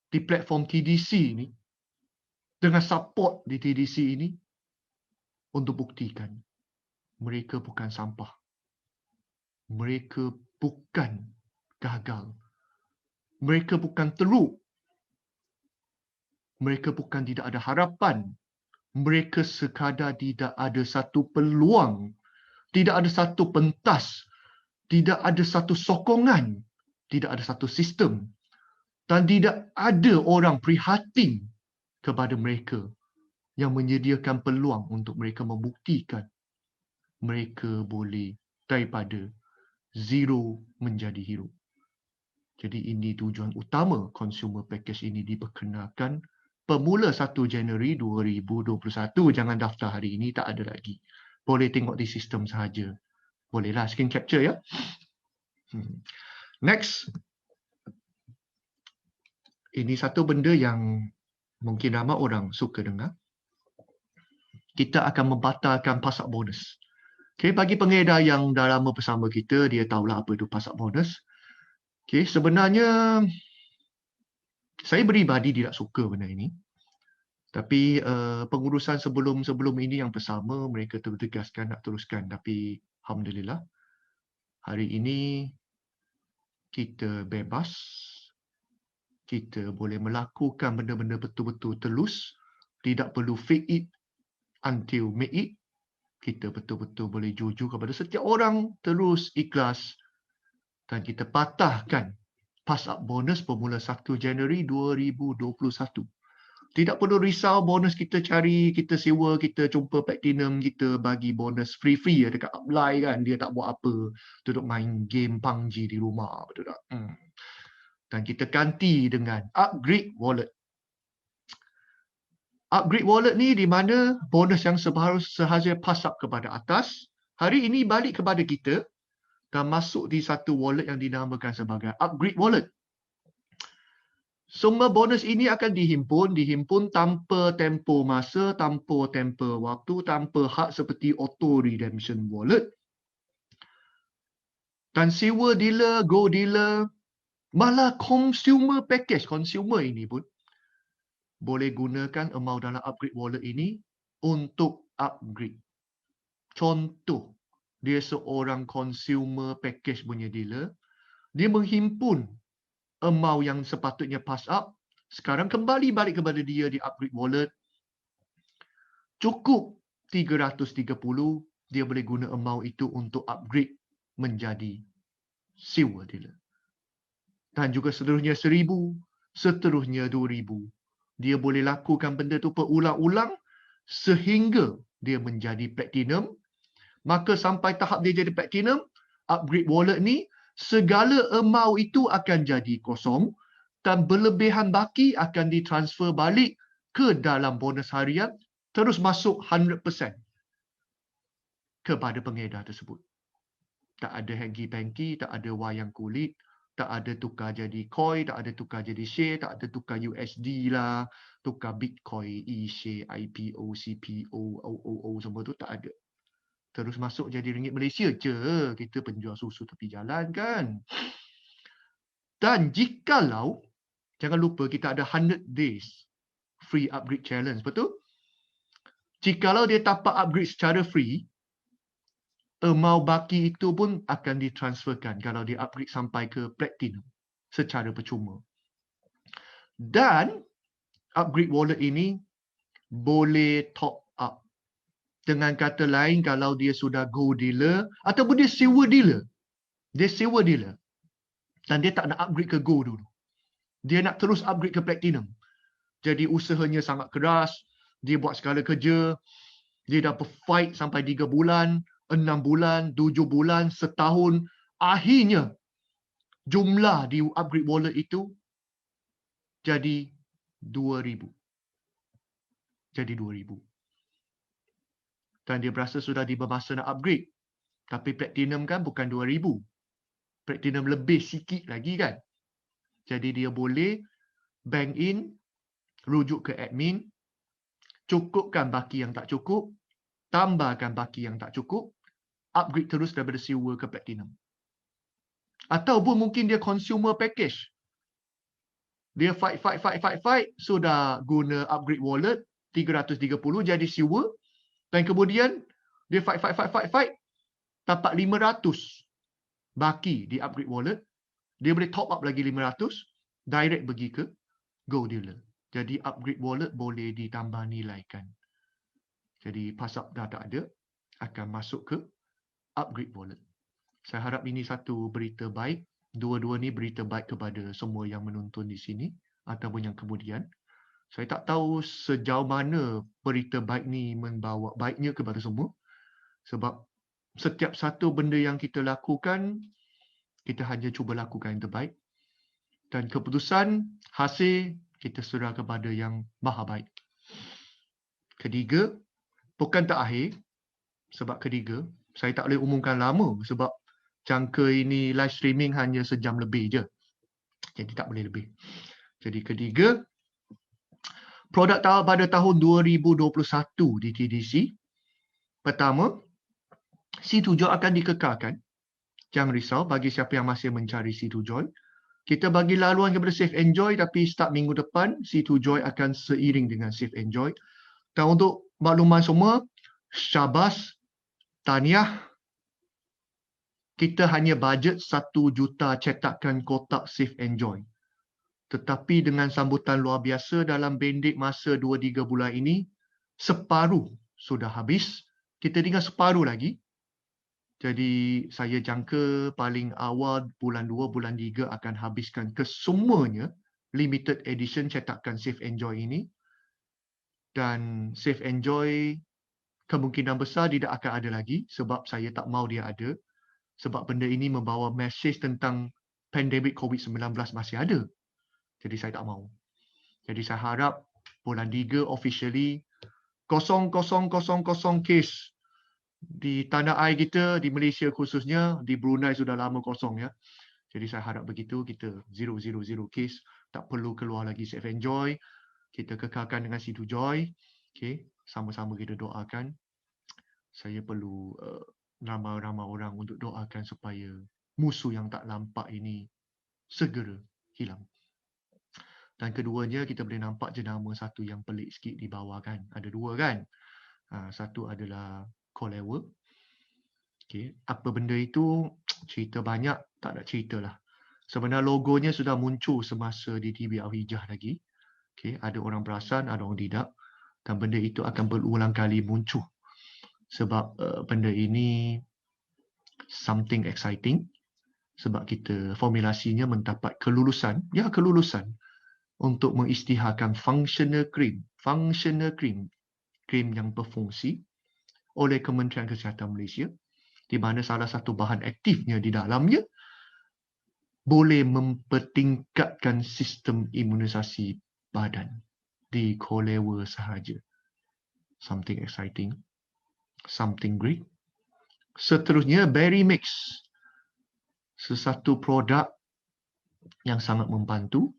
di platform TDC ini, dengan support di TDC ini, untuk buktikan mereka bukan sampah. Mereka bukan gagal. Mereka bukan teruk. Mereka bukan tidak ada harapan. Mereka sekadar tidak ada satu peluang. Tidak ada satu pentas. Tidak ada satu sokongan. Tidak ada satu sistem. Dan tidak ada orang prihatin kepada mereka yang menyediakan peluang untuk mereka membuktikan mereka boleh daripada zero menjadi hero. Jadi ini tujuan utama consumer package ini diperkenalkan bermula 1 Januari 2021. Jangan daftar hari ini, tak ada lagi. Boleh tengok di sistem sahaja. Bolehlah screen capture ya. Next. Ini satu benda yang mungkin ramai orang suka dengar. Kita akan membatalkan pasak bonus. Okay, bagi pengedar yang dah lama bersama kita, dia tahulah apa itu pasak bonus. Okay, sebenarnya saya peribadi tidak suka benda ini. Tapi pengurusan sebelum ini yang bersama, mereka tegaskan nak teruskan. Tapi alhamdulillah, hari ini kita bebas. Kita boleh melakukan benda-benda betul-betul telus. Tidak perlu fake it until make it. Kita betul-betul boleh jujur kepada setiap orang, terus ikhlas. Dan kita patahkan pass-up bonus bermula 1 Januari 2021. Tidak perlu risau bonus kita cari, kita sewa, kita jumpa platinum, kita bagi bonus free-free dekat Upline kan. Dia tak buat apa, duduk main game PUBG di rumah. Betul tak? Dan kita ganti dengan Upgrade Wallet. Upgrade Wallet ni di mana bonus yang seharusnya pass up kepada atas, hari ini balik kepada kita dan masuk di satu wallet yang dinamakan sebagai Upgrade Wallet. Semua bonus ini akan dihimpun tanpa tempoh masa, tanpa tempoh waktu, tanpa hak seperti auto redemption wallet. Dan sewa dealer, go dealer, malah consumer package, consumer ini pun boleh gunakan amount dalam upgrade wallet ini untuk upgrade. Contoh, dia seorang consumer package punya dealer, dia menghimpun amount yang sepatutnya pass up, sekarang kembali balik kepada dia di upgrade wallet. Cukup 330, dia boleh guna amount itu untuk upgrade menjadi sewa dealer. Dan juga seterusnya 1,000, seterusnya 2,000. Dia boleh lakukan benda tu berulang-ulang sehingga dia menjadi platinum. Maka sampai tahap dia jadi platinum, upgrade wallet ni, segala amount itu akan jadi kosong dan berlebihan baki akan ditransfer balik ke dalam bonus harian, terus masuk 100% kepada pengedar tersebut. Tak ada hanky-panky, tak ada wayang kulit, tak ada tukar jadi coin, tak ada tukar jadi share, tak ada tukar USD lah, tukar Bitcoin, e-share, IPO, CPO, OOO, semua tu tak ada. Terus masuk jadi ringgit Malaysia je. Kita penjual susu tepi jalan kan. Dan jikalau, jangan lupa kita ada 100 days free upgrade challenge, betul? Jikalau dia dapat upgrade secara free, amount baki itu pun akan ditransferkan kalau dia upgrade sampai ke platinum secara percuma. Dan upgrade wallet ini boleh top up. Dengan kata lain, kalau dia sudah go dealer ataupun dia sewa dealer. Dia sewa dealer. Dan dia tak nak upgrade ke go dulu. Dia nak terus upgrade ke platinum. Jadi usahanya sangat keras. Dia buat segala kerja. Dia dah fight sampai 3 bulan, 6 bulan, 7 bulan, setahun. Akhirnya, jumlah di upgrade wallet itu jadi 2,000. Jadi 2,000. Dan dia berasa sudah tiba masa nak upgrade. Tapi platinum kan bukan 2,000. Platinum lebih sikit lagi kan. Jadi dia boleh bank in, rujuk ke admin, cukupkan baki yang tak cukup, tambahkan baki yang tak cukup, upgrade terus daripada silver ke platinum. Ataupun mungkin dia consumer package. Dia fight, sudah guna upgrade wallet 330 jadi silver. Dan kemudian dia fight, dapat 500 baki di upgrade wallet. Dia boleh top up lagi 500, direct pergi ke gold dealer. Jadi upgrade wallet boleh ditambah nilaikan. Jadi pasal dah tak ada, akan masuk ke upgrade wallet. Saya harap ini satu berita baik. Dua-dua ni berita baik kepada semua yang menonton di sini ataupun yang kemudian. Saya tak tahu sejauh mana berita baik ni membawa baiknya kepada semua. Sebab setiap satu benda yang kita lakukan, kita hanya cuba lakukan yang terbaik. Dan keputusan, hasil, kita serah kepada yang maha baik. Ketiga, bukan tak akhir. Sebab ketiga, saya tak boleh umumkan lama. Sebab jangka ini live streaming hanya sejam lebih je. Jadi tak boleh lebih. Jadi ketiga, produk pada tahun 2021 di TDC. Pertama, C2 Joy akan dikekalkan. Jangan risau bagi siapa yang masih mencari C2 Joy. Kita bagi laluan kepada Safe Enjoy tapi start minggu depan, C2 Joy akan seiring dengan Safe Enjoy. Dan untuk makluman semua, syabas, tahniah. Kita hanya bajet 1 juta cetakan kotak Safe Enjoy. Tetapi dengan sambutan luar biasa dalam pendek masa 2-3 bulan ini, separuh sudah habis. Kita tinggal separuh lagi. Jadi saya jangka paling awal bulan 2, bulan 3 akan habiskan kesemuanya limited edition cetakan Safe Enjoy ini. Dan Safe Enjoy kemungkinan besar tidak akan ada lagi sebab saya tak mau dia ada. Sebab benda ini membawa mesej tentang pandemik COVID-19 masih ada. Jadi saya tak mau. Jadi saya harap bulan 3 officially 0,000 case di tanah air kita, di Malaysia khususnya, di Brunei sudah lama kosong ya. Jadi saya harap begitu, kita 000 case, tak perlu keluar lagi Safe Enjoy. Kita kekalkan dengan C2 Joy. Okay, sama-sama kita doakan. Saya perlu ramai-ramai orang untuk doakan supaya musuh yang tak nampak ini segera hilang. Dan keduanya kita boleh nampak jenama satu yang pelik sikit di bawah kan. Ada dua kan. Satu adalah Colework. Okay. Apa benda itu? Cerita banyak, tak nak cerita lah. Sebenarnya logonya sudah muncul semasa di TV Al-Hijah lagi. Okay. Ada orang perasan, ada orang tidak. Dan benda itu akan berulang kali muncul. Sebab benda ini something exciting. Sebab kita formulasinya mendapat kelulusan. Ya, kelulusan. Untuk mengisytiharkan functional cream. Functional cream. Krim yang berfungsi oleh Kementerian Kesihatan Malaysia, di mana salah satu bahan aktifnya di dalamnya boleh mempertingkatkan sistem imunisasi badan di Colework sahaja. Something exciting, something great. Seterusnya, Berry Mix. Sesuatu produk yang sangat membantu.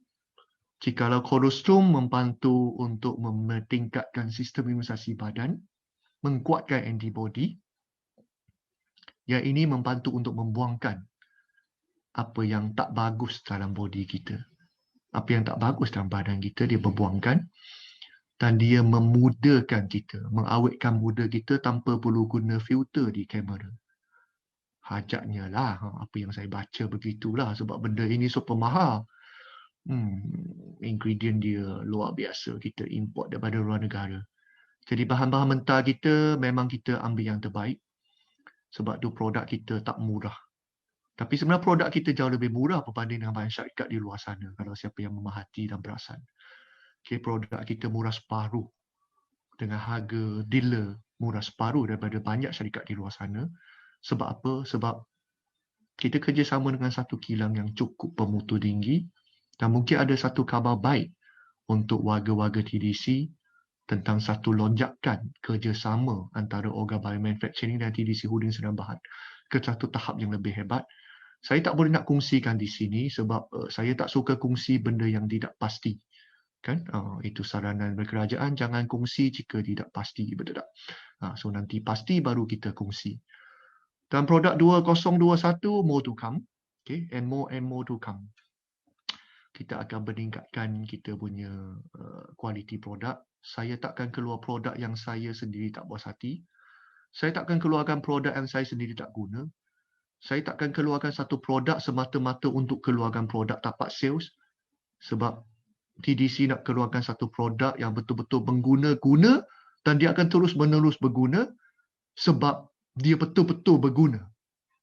Jikalau kolostrum membantu untuk meningkatkan sistem imunisasi badan, menguatkan antibody, yang ini membantu untuk membuangkan apa yang tak bagus dalam body kita. Apa yang tak bagus dalam badan kita, dia berbuangkan. Dan dia memudahkan kita, mengawetkan muda kita tanpa perlu guna filter di kamera. Hajatnya lah, apa yang saya baca begitulah sebab benda ini super mahal. Ingredient dia luar biasa, kita import daripada luar negara. Jadi bahan-bahan mentah kita memang kita ambil yang terbaik. Sebab tu produk kita tak murah. Tapi sebenarnya produk kita jauh lebih murah berbanding dengan banyak syarikat di luar sana. Kalau siapa yang memahati dan perasan. Okay, produk kita murah separuh. Dengan harga dealer murah separuh daripada banyak syarikat di luar sana. Sebab apa? Sebab kita kerjasama dengan satu kilang yang cukup bermutu tinggi. Dan mungkin ada satu khabar baik untuk warga-warga TDC tentang satu lonjakan kerjasama antara Organ Biomanufacturing dan TDC Holding Sdn Bhd ke satu tahap yang lebih hebat. Saya tak boleh nak kongsikan di sini sebab saya tak suka kongsi benda yang tidak pasti. Kan? Itu saranan berkerajaan, jangan kongsi jika tidak pasti, betul tak? So nanti pasti baru kita kongsi. Dan produk 2021 more to come. Okay, and more to come. Kita akan meningkatkan kita punya quality produk. Saya takkan keluar produk yang saya sendiri tak puas hati. Saya takkan keluarkan produk yang saya sendiri tak guna. Saya takkan keluarkan satu produk semata-mata untuk keluarkan produk tapak sales. Sebab TDC nak keluarkan satu produk yang betul-betul pengguna guna dan dia akan terus menerus berguna sebab dia betul-betul berguna.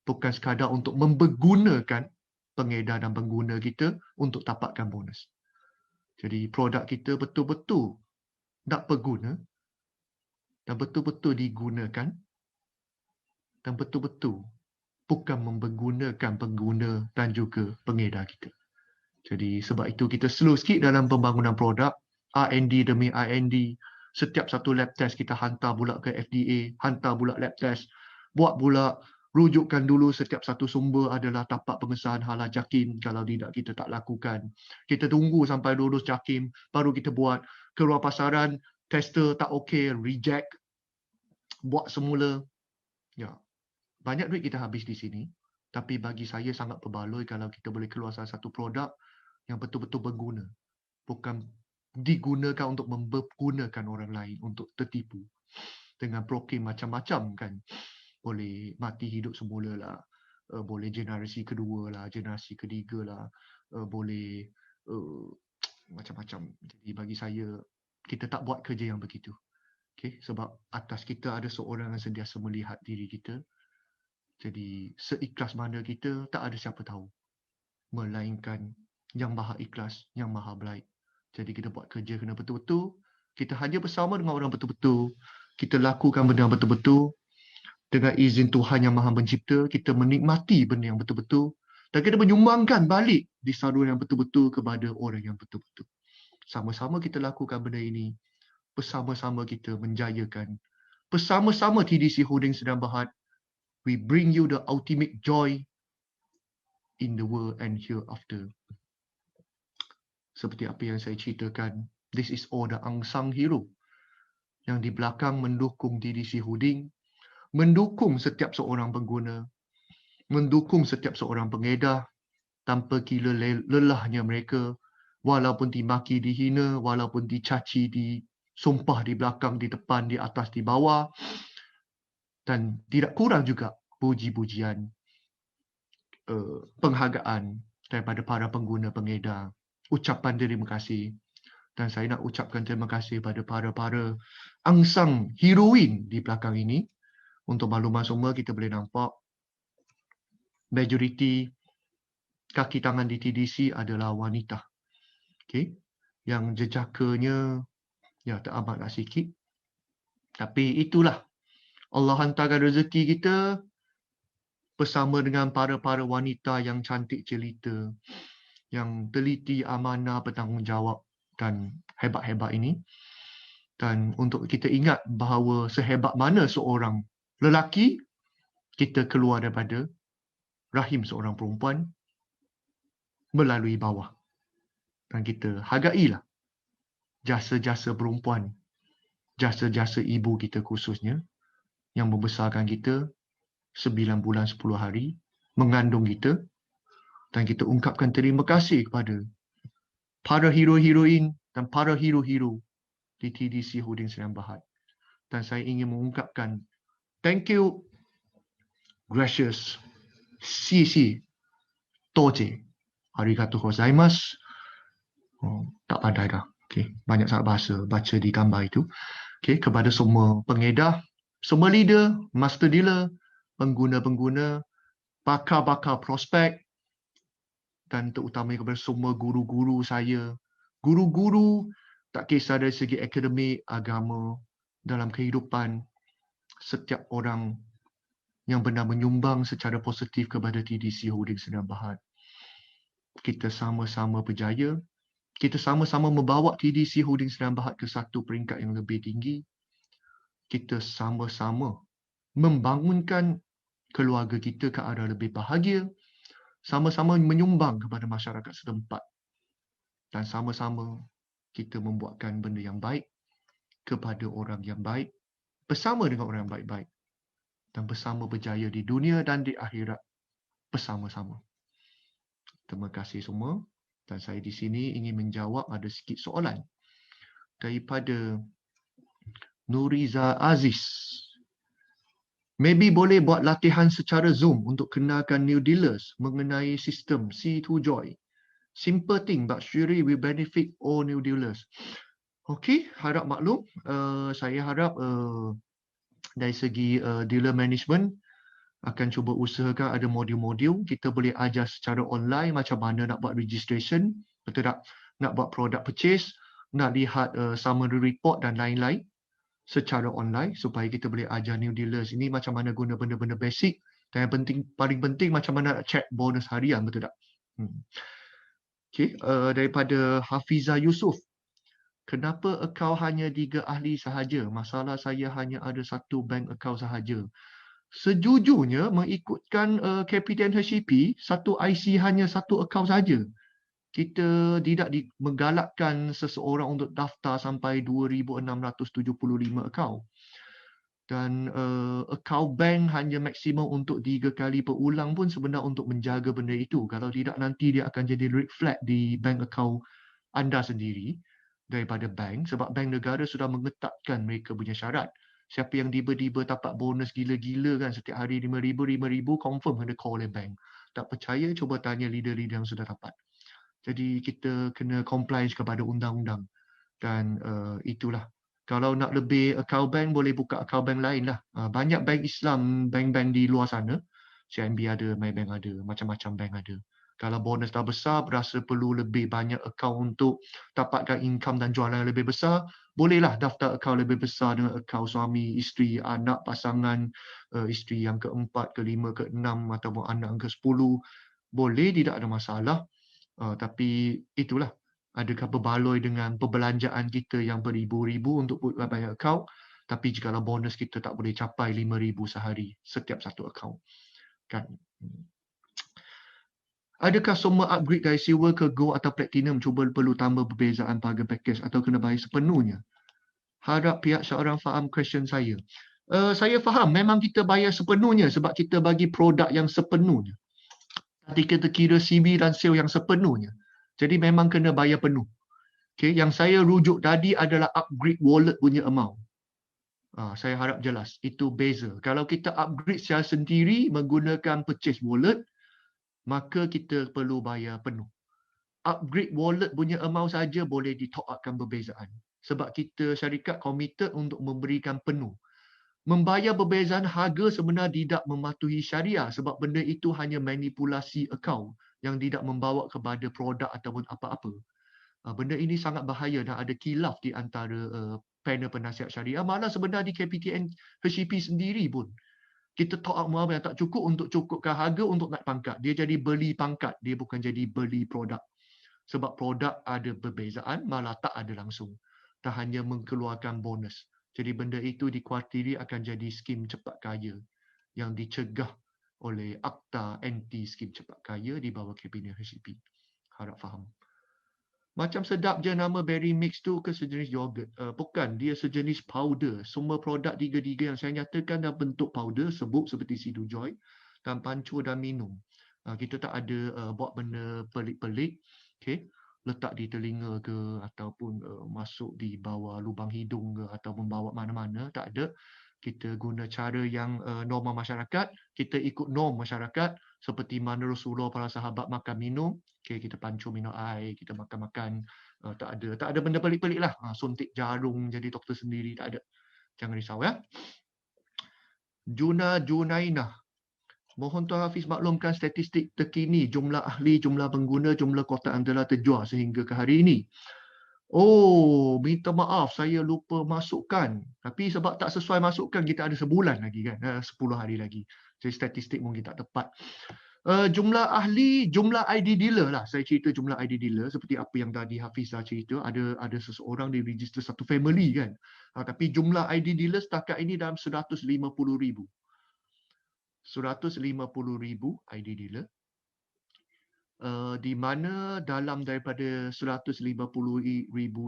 Bukan sekadar untuk mempergunakan pengedar dan pengguna kita untuk dapatkan bonus. Jadi produk kita betul-betul nak berguna dan betul-betul digunakan dan betul-betul bukan mempergunakan pengguna dan juga pengedar kita. Jadi sebab itu kita slow sikit dalam pembangunan produk, R&D demi R&D. Setiap satu lab test kita hantar pula ke FDA, hantar pula lab test, buat pula rujukkan dulu setiap satu sumber adalah tapak pengesahan halal JAKIM. Kalau tidak kita tak lakukan. Kita tunggu sampai lulus JAKIM baru kita buat. Keluar pasaran, tester tak okey, reject. Buat semula. Ya. Banyak duit kita habis di sini. Tapi bagi saya sangat berbaloi kalau kita boleh keluar salah satu produk yang betul-betul berguna. Bukan digunakan untuk mempergunakan orang lain untuk tertipu. Dengan program macam-macam kan. Boleh mati hidup semula lah. Boleh generasi kedua lah, generasi ketiga lah. Boleh macam-macam. Jadi bagi saya, kita tak buat kerja yang begitu. Okay? Sebab atas kita ada seorang yang sentiasa melihat diri kita. Jadi seikhlas mana kita, tak ada siapa tahu. Melainkan yang maha ikhlas, yang maha baik. Jadi kita buat kerja kena betul-betul. Kita hanya bersama dengan orang betul-betul. Kita lakukan benda yang betul-betul. Dengan izin Tuhan yang maha pencipta, kita menikmati benda yang betul-betul. Dan kita menyumbangkan balik di saluran yang betul-betul kepada orang yang betul-betul. Sama-sama kita lakukan benda ini. Bersama-sama kita menjayakan. Bersama-sama TDC Holding Sdn Bhd. We bring you the ultimate joy in the world and hereafter. Seperti apa yang saya ceritakan, this is all the unsung hero yang di belakang mendukung TDC Holding, mendukung setiap seorang pengguna, mendukung setiap seorang pengedar tanpa kira lelahnya mereka, walaupun dimaki, dihina, walaupun dicaci, disumpah di belakang, di depan, di atas, di bawah, dan tidak kurang juga puji-pujian, penghargaan daripada para pengguna pengedar. Ucapan terima kasih. Dan saya nak ucapkan terima kasih pada para unsung heroin di belakang ini. Untuk makluman semua, kita boleh nampak majoriti kaki tangan di TDC adalah wanita. Okay? Yang jejakanya ya teramatlah sikit. Tapi itulah Allah hantarkan rezeki kita bersama dengan para wanita yang cantik jelita, yang teliti, amanah, bertanggungjawab dan hebat-hebat ini. Dan untuk kita ingat bahawa sehebat mana seorang lelaki, kita keluar daripada rahim seorang perempuan melalui bawah. Dan kita hargailah jasa-jasa perempuan, jasa-jasa ibu kita khususnya, yang membesarkan kita 9 bulan 10 hari, mengandung kita, dan kita ungkapkan terima kasih kepada para hero-heroin dan para hero-hero di TDC Holding Sdn Bhd. Dan saya ingin mengungkapkan thank you, gracious, CC, Toje, arigatou gozaimasu. Tak pandai dah. Okay. Banyak sangat bahasa baca di gambar itu. Okay. Kepada semua pengedar, semua leader, master dealer, pengguna-pengguna, bakar-bakar prospek, dan terutama kepada semua guru-guru saya. Guru-guru tak kisah dari segi akademik, agama, dalam kehidupan, setiap orang yang benar menyumbang secara positif kepada TDC Holding Sdn Bhd. Kita sama-sama berjaya. Kita sama-sama membawa TDC Holding Sdn Bhd ke satu peringkat yang lebih tinggi. Kita sama-sama membangunkan keluarga kita ke arah lebih bahagia. Sama-sama menyumbang kepada masyarakat setempat. Dan sama-sama kita membuatkan benda yang baik kepada orang yang baik, bersama dengan orang yang baik-baik. dan bersama berjaya di dunia dan di akhirat bersama-sama. Terima kasih semua. Dan saya di sini ingin menjawab ada sikit soalan daripada Nuriza Aziz. Maybe boleh buat latihan secara Zoom untuk kenalkan new dealers mengenai sistem C2 Joy. Simple thing but surely will benefit all new dealers. Okey, harap maklum. Saya harap dari segi dealer management akan cuba usahakan ada modul-modul kita boleh ajar secara online macam mana nak buat registration, betul tak? Nak buat product purchase, nak lihat summary report dan lain-lain secara online supaya kita boleh ajar new dealers ini macam mana guna benda-benda basic dan yang penting, paling penting macam mana nak check bonus harian, betul tak? Okay, daripada Hafiza Yusof. Kenapa akaun hanya 3 ahli sahaja? Masalah saya hanya ada 1 bank account sahaja. Sejujurnya mengikutkan KPTN HCP, satu IC hanya 1 akaun sahaja. Kita tidak menggalakkan seseorang untuk daftar sampai 2,675 akaun. Dan akaun bank hanya maksimum untuk 3 kali berulang pun sebenarnya untuk menjaga benda itu. Kalau tidak nanti dia akan jadi red flag di bank account anda sendiri daripada bank sebab bank negara sudah mengetatkan mereka punya syarat. Siapa yang tiba-tiba dapat bonus gila-gila kan setiap hari 5,000 confirm kena call oleh bank. Tak percaya cuba tanya leader-leader yang sudah dapat. Jadi kita kena compliance kepada undang-undang dan itulah. Kalau nak lebih akaun bank boleh buka akaun bank lain lah. Banyak bank Islam, bank-bank di luar sana. CIMB ada, Maybank ada, macam-macam bank ada. Kalau bonus dah besar, berasa perlu lebih banyak akaun untuk dapatkan income dan jualan yang lebih besar, bolehlah daftar akaun lebih besar dengan akaun suami, isteri, anak, pasangan, isteri yang ke-4, ke-5, ke-6 ataupun anak yang ke-10. Boleh, tidak ada masalah. Tapi itulah. Adakah berbaloi dengan perbelanjaan kita yang beribu-ribu untuk buat banyak akaun, tapi jikalau bonus kita tak boleh capai 5,000 sehari setiap satu akaun. Kan? Adakah semua upgrade dari silver ke gold atau platinum cuba perlu tambah perbezaan harga package atau kena bayar sepenuhnya? Harap pihak seorang faham question saya. Saya faham, memang kita bayar sepenuhnya sebab kita bagi produk yang sepenuhnya. Nanti kita kira CB dan sale yang sepenuhnya. Jadi memang kena bayar penuh. Okay, yang saya rujuk tadi adalah upgrade wallet punya amount. Saya harap jelas. Itu beza. Kalau kita upgrade secara sendiri menggunakan purchase wallet, maka kita perlu bayar penuh. Upgrade wallet punya amount saja boleh di-top upkan perbezaan. Sebab kita syarikat committed untuk memberikan penuh. Membayar perbezaan harga sebenarnya tidak mematuhi syariah sebab benda itu hanya manipulasi akaun yang tidak membawa kepada produk ataupun apa-apa. Benda ini sangat bahaya dan ada khilaf di antara panel penasihat syariah. Malah sebenarnya di KPTN HCP sendiri pun kita top up muamal yang tak cukup untuk cukupkan harga untuk naik pangkat. Dia jadi beli pangkat, dia bukan jadi beli produk. Sebab produk ada perbezaan, malah tak ada langsung. Tak hanya mengeluarkan bonus. Jadi benda itu dikuatiri akan jadi skim cepat kaya yang dicegah oleh Akta Anti Skim Cepat Kaya di bawah KPTN HCP. Harap faham. Macam sedap je nama berry mix tu ke sejenis yogurt? Bukan, dia sejenis powder. Semua produk tiga-tiga yang saya nyatakan dalam bentuk powder, sebut seperti C2 Joy, dan pancur dan minum. Kita tak ada buat benda pelik-pelik. Okay? Letak di telinga ke, ataupun masuk di bawah lubang hidung ke, ataupun bawa mana-mana. Tak ada. Kita guna cara yang norma masyarakat. Kita ikut norm masyarakat. Seperti mana Rasulullah para sahabat makan minum. Okay, kita pancur minum air, kita makan-makan. Tak ada benda pelik-pelik lah. Suntik jarum jadi doktor sendiri, tak ada. Jangan risau ya. Junainah. Mohon Tuan Hafiz maklumkan statistik terkini jumlah ahli, jumlah pengguna, jumlah kotak yang telah terjual sehingga ke hari ini. Oh, minta maaf saya lupa masukkan. Tapi sebab tak sesuai masukkan, kita ada sebulan lagi kan. 10 hari lagi. Jadi statistik mungkin tak tepat. Jumlah ahli, jumlah ID dealer lah. Saya cerita jumlah ID dealer seperti apa yang tadi Hafiz dah cerita. Ada seseorang di register satu family kan. Tapi jumlah ID dealer setakat ini dalam 150,000. 150,000 ID dealer. Di mana dalam daripada 150,000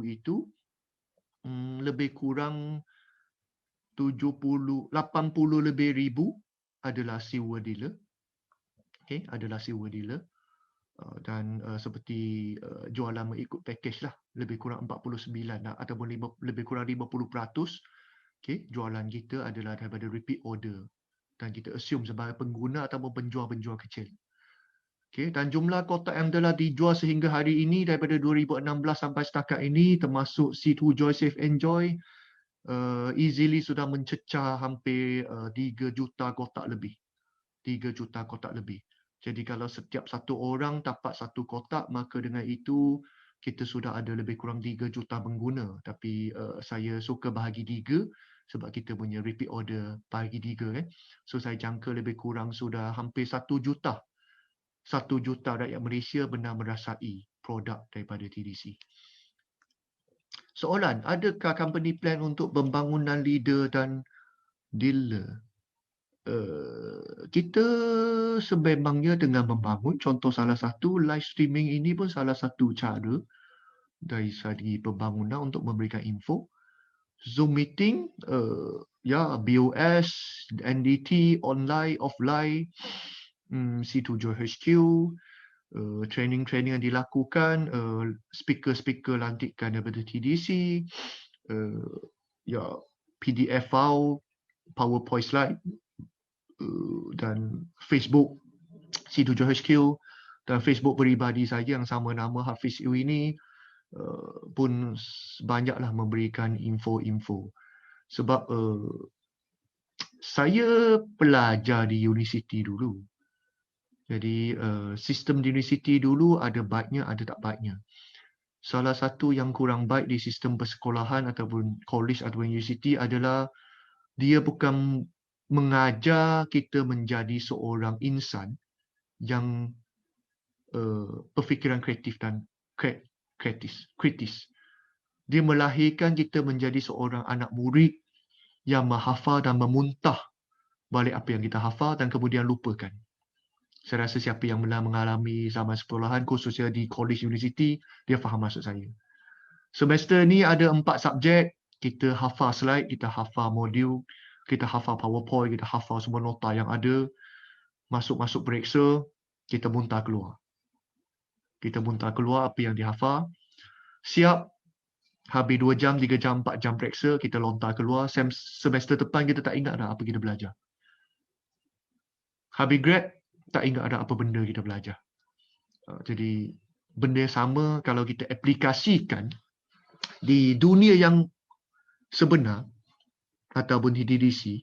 itu lebih kurang 80 lebih ribu adalah silver dealer. Okay, adalah silver dealer. Dan seperti jualan mengikut package lah, lebih kurang 49 ataupun lebih kurang 50%. Okay, jualan kita adalah daripada repeat order dan kita assume sebagai pengguna ataupun penjual-penjual kecil. Okay, dan jumlah kotak yang telah dijual sehingga hari ini daripada 2016 sampai setakat ini termasuk C2 Joy Save Enjoy easily sudah mencecah hampir 3 juta kotak lebih. 3 juta kotak lebih. Jadi kalau setiap satu orang dapat satu kotak, maka dengan itu kita sudah ada lebih kurang 3 juta pengguna. Tapi saya suka bahagi 3 sebab kita punya repeat order bahagi 3 kan. So saya jangka lebih kurang sudah hampir 1 juta. 1 juta rakyat Malaysia benar merasai produk daripada TDC. Soalan, adakah company plan untuk pembangunan leader dan dealer? Kita sememangnya dengan membangun, contoh salah satu live streaming ini pun salah satu cara dari segi pembangunan untuk memberikan info. Zoom meeting, BOS, NDT, online, offline, C2 HQ, training-training yang dilakukan, speaker-speaker lantikan daripada TDC, PDF file, PowerPoint slide, dan Facebook C2 HQ dan Facebook peribadi saya yang sama nama Hafiz U ini pun banyaklah memberikan info-info. Sebab saya pelajar di universiti dulu. Jadi sistem di universiti dulu ada baiknya, ada tak baiknya. Salah satu yang kurang baik di sistem persekolahan ataupun college ataupun universiti adalah dia bukan mengajar kita menjadi seorang insan yang berfikiran kreatif dan kritis. Dia melahirkan kita menjadi seorang anak murid yang menghafal dan memuntah balik apa yang kita hafal dan kemudian lupakan. Saya rasa siapa yang pernah mengalami zaman sekolahan, khususnya di college university, dia faham maksud saya. Semester ni ada 4 subjek, kita hafal slide, kita hafal modul, kita hafal PowerPoint, kita hafal semua nota yang ada. Masuk periksa, kita muntah keluar. Kita muntah keluar apa yang dihafal. Siap, habis 2 jam, 3 jam, 4 jam periksa, kita lontar keluar. Semester depan kita tak ingat dah apa kita belajar. Habis grad, tak ingat ada apa benda kita belajar. Jadi, benda yang sama kalau kita aplikasikan di dunia yang sebenar, ataupun di DDC,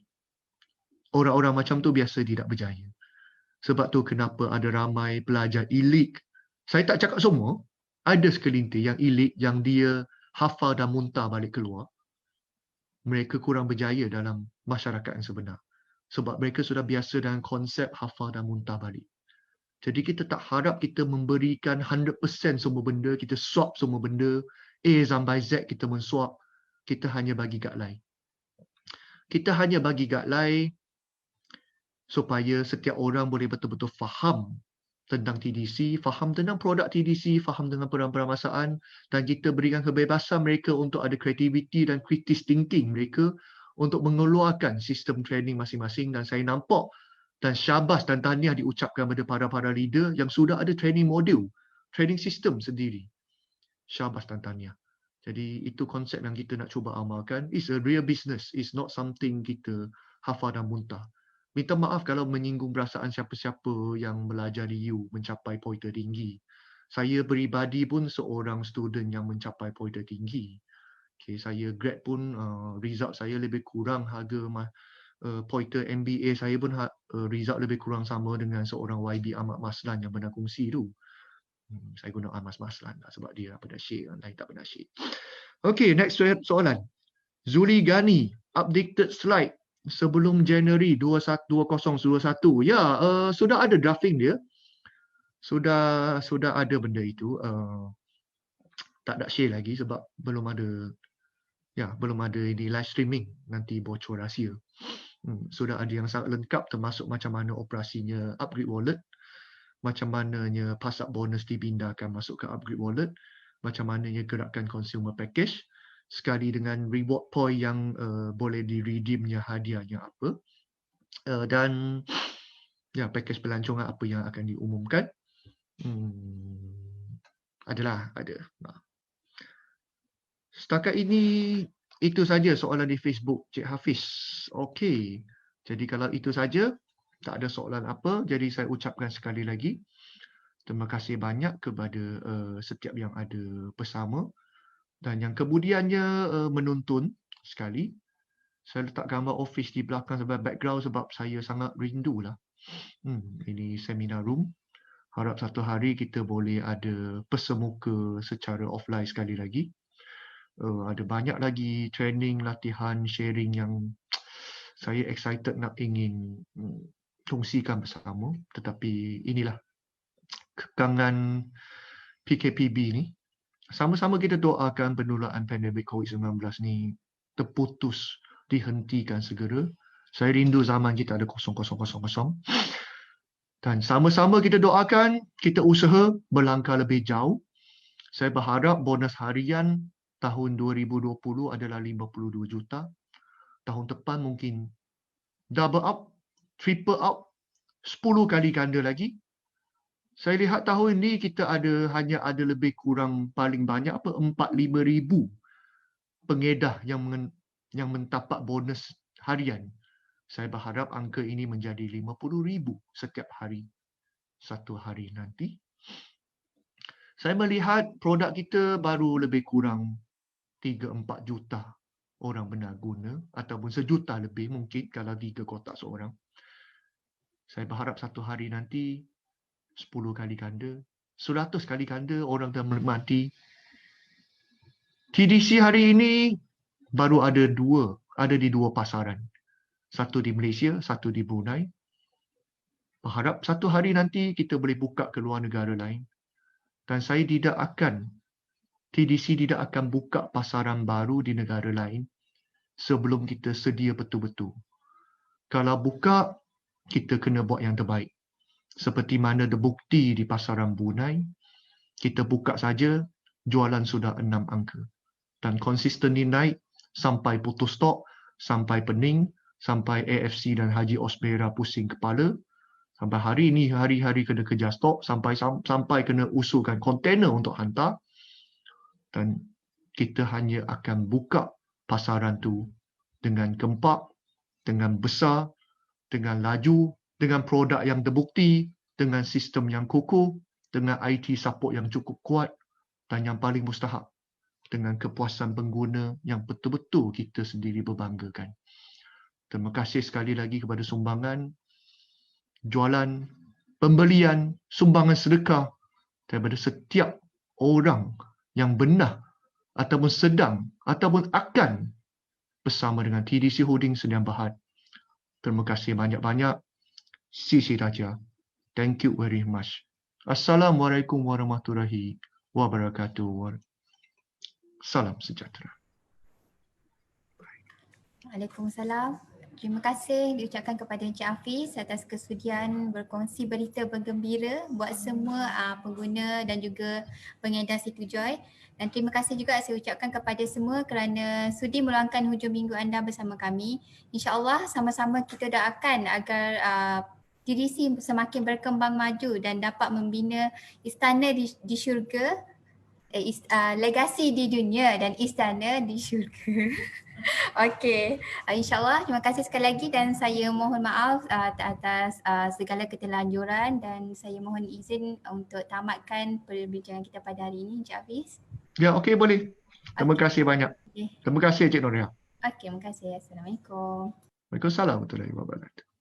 orang-orang macam tu biasa tidak berjaya. Sebab tu kenapa ada ramai pelajar elit. Saya tak cakap semua. Ada sekelintir yang elit yang dia hafal dan muntah balik keluar. Mereka kurang berjaya dalam masyarakat yang sebenar. Sebab mereka sudah biasa dengan konsep hafal dan muntah balik. Jadi kita tak harap kita memberikan 100% semua benda, kita swap semua benda, A sampai Z kita mensuap. Kita hanya bagi guideline. Kita hanya bagi guideline supaya setiap orang boleh betul-betul faham tentang TDC, faham tentang produk TDC, faham tentang permasalahan, dan kita berikan kebebasan mereka untuk ada kreativiti dan kritis thinking mereka untuk mengeluarkan sistem training masing-masing. Dan saya nampak dan syabas dan tahniah diucapkan kepada para leader yang sudah ada training modul, training system sendiri. Syabas dan tahniah. Jadi itu konsep yang kita nak cuba amalkan. It's a real business. It's not something kita hafal dan muntah. Minta maaf kalau menyinggung perasaan siapa-siapa yang belajar di U mencapai poin tertinggi. Saya peribadi pun seorang student yang mencapai poin tertinggi. Okay, saya grad pun result saya lebih kurang harga pointer MBA saya pun result lebih kurang sama dengan seorang YB Ahmad Maslan yang pernah kongsi tu. Saya guna Ahmad Maslan lah, sebab dia pernah share, yang lain tak pernah share. Okay, next soalan. Zuli Ghani, updated slide sebelum Januari 2021. Ya, sudah ada drafting dia. Sudah ada benda itu. Tak ada share lagi sebab belum ada ini live streaming, nanti bocor rahsia. Sudah ada yang sangat lengkap termasuk macam mana operasinya upgrade wallet, macam mananya pasak bonus dipindahkan masuk ke upgrade wallet, macam mananya gerakan consumer package. sekali dengan reward point yang boleh di-redeemnya hadiahnya apa. Dan ya, package pelancongan apa yang akan diumumkan. Ada. Setakat ini, itu saja soalan di Facebook, Cik Hafiz. Okey. Jadi kalau itu saja, tak ada soalan apa, jadi saya ucapkan sekali lagi, terima kasih banyak kepada setiap yang ada bersama dan yang kemudiannya menonton sekali. Saya letak gambar office di belakang sebagai background sebab saya sangat rindulah. Ini seminar room. Harap satu hari kita boleh ada persemuka secara offline sekali lagi. Ada banyak lagi training, latihan, sharing yang saya excited nak ingin kongsikan bersama. Tetapi inilah kekangan PKPB ni. Sama-sama kita doakan penularan pandemik COVID-19 ni terputus, dihentikan segera. Saya rindu zaman kita ada 0000. Dan sama-sama kita doakan, kita usaha berlangkah lebih jauh. Saya berharap bonus harian tahun 2020 adalah 52 juta. Tahun depan mungkin double up, triple up, 10 kali ganda lagi. Saya lihat tahun ini kita hanya ada lebih kurang paling banyak 4-5 ribu pengedah yang mendapat bonus harian. Saya berharap angka ini menjadi 50,000 setiap hari. Satu hari nanti. Saya melihat produk kita baru lebih kurang 3-4 juta orang benar guna ataupun sejuta lebih mungkin kalau 3 kotak seorang. Saya berharap satu hari nanti 10 kali ganda, 100 kali ganda orang dah menikmati. TDC hari ini baru ada di dua pasaran. Satu di Malaysia, satu di Brunei. Berharap satu hari nanti kita boleh buka ke luar negara lain. Dan TDC tidak akan buka pasaran baru di negara lain sebelum kita sedia betul-betul. Kalau buka, kita kena buat yang terbaik. Seperti mana terbukti di pasaran Brunei, kita buka saja, jualan sudah 6 angka. Dan konsisten naik sampai putus stok, sampai pening, sampai AFC dan Haji Osmera pusing kepala. Sampai hari ini, hari-hari kena kejar stok, sampai kena usulkan kontainer untuk hantar. Dan kita hanya akan buka pasaran tu dengan gempak, dengan besar, dengan laju, dengan produk yang terbukti, dengan sistem yang kukuh, dengan IT support yang cukup kuat dan yang paling mustahak, dengan kepuasan pengguna yang betul-betul kita sendiri berbanggakan. Terima kasih sekali lagi kepada sumbangan, jualan, pembelian, sumbangan sedekah daripada setiap orang yang benar ataupun sedang ataupun akan bersama dengan TDC Holding Sdn Bhd. Terima kasih banyak-banyak. Sisi Raja. Thank you very much. Assalamualaikum warahmatullahi wabarakatuh. Salam sejahtera. Waalaikumsalam. Terima kasih diucapkan kepada Encik Hafiz atas kesudian berkongsi berita bergembira buat semua pengguna dan juga pengedar Situ Joy. Dan terima kasih juga saya ucapkan kepada semua kerana sudi meluangkan hujung minggu anda bersama kami. InsyaAllah sama-sama kita doakan agar TDC semakin berkembang maju dan dapat membina istana di syurga, legasi di dunia dan istana di syurga. Okey, insyaAllah terima kasih sekali lagi dan saya mohon maaf atas segala keterlanjuran dan saya mohon izin untuk tamatkan perbincangan kita pada hari ini, Encik Hafiz. Ya, okey, boleh. Terima kasih banyak. Okay. Terima kasih Cik Noria. Okey, terima kasih. Assalamualaikum. Waalaikumsalam warahmatullahi wabarakatuh.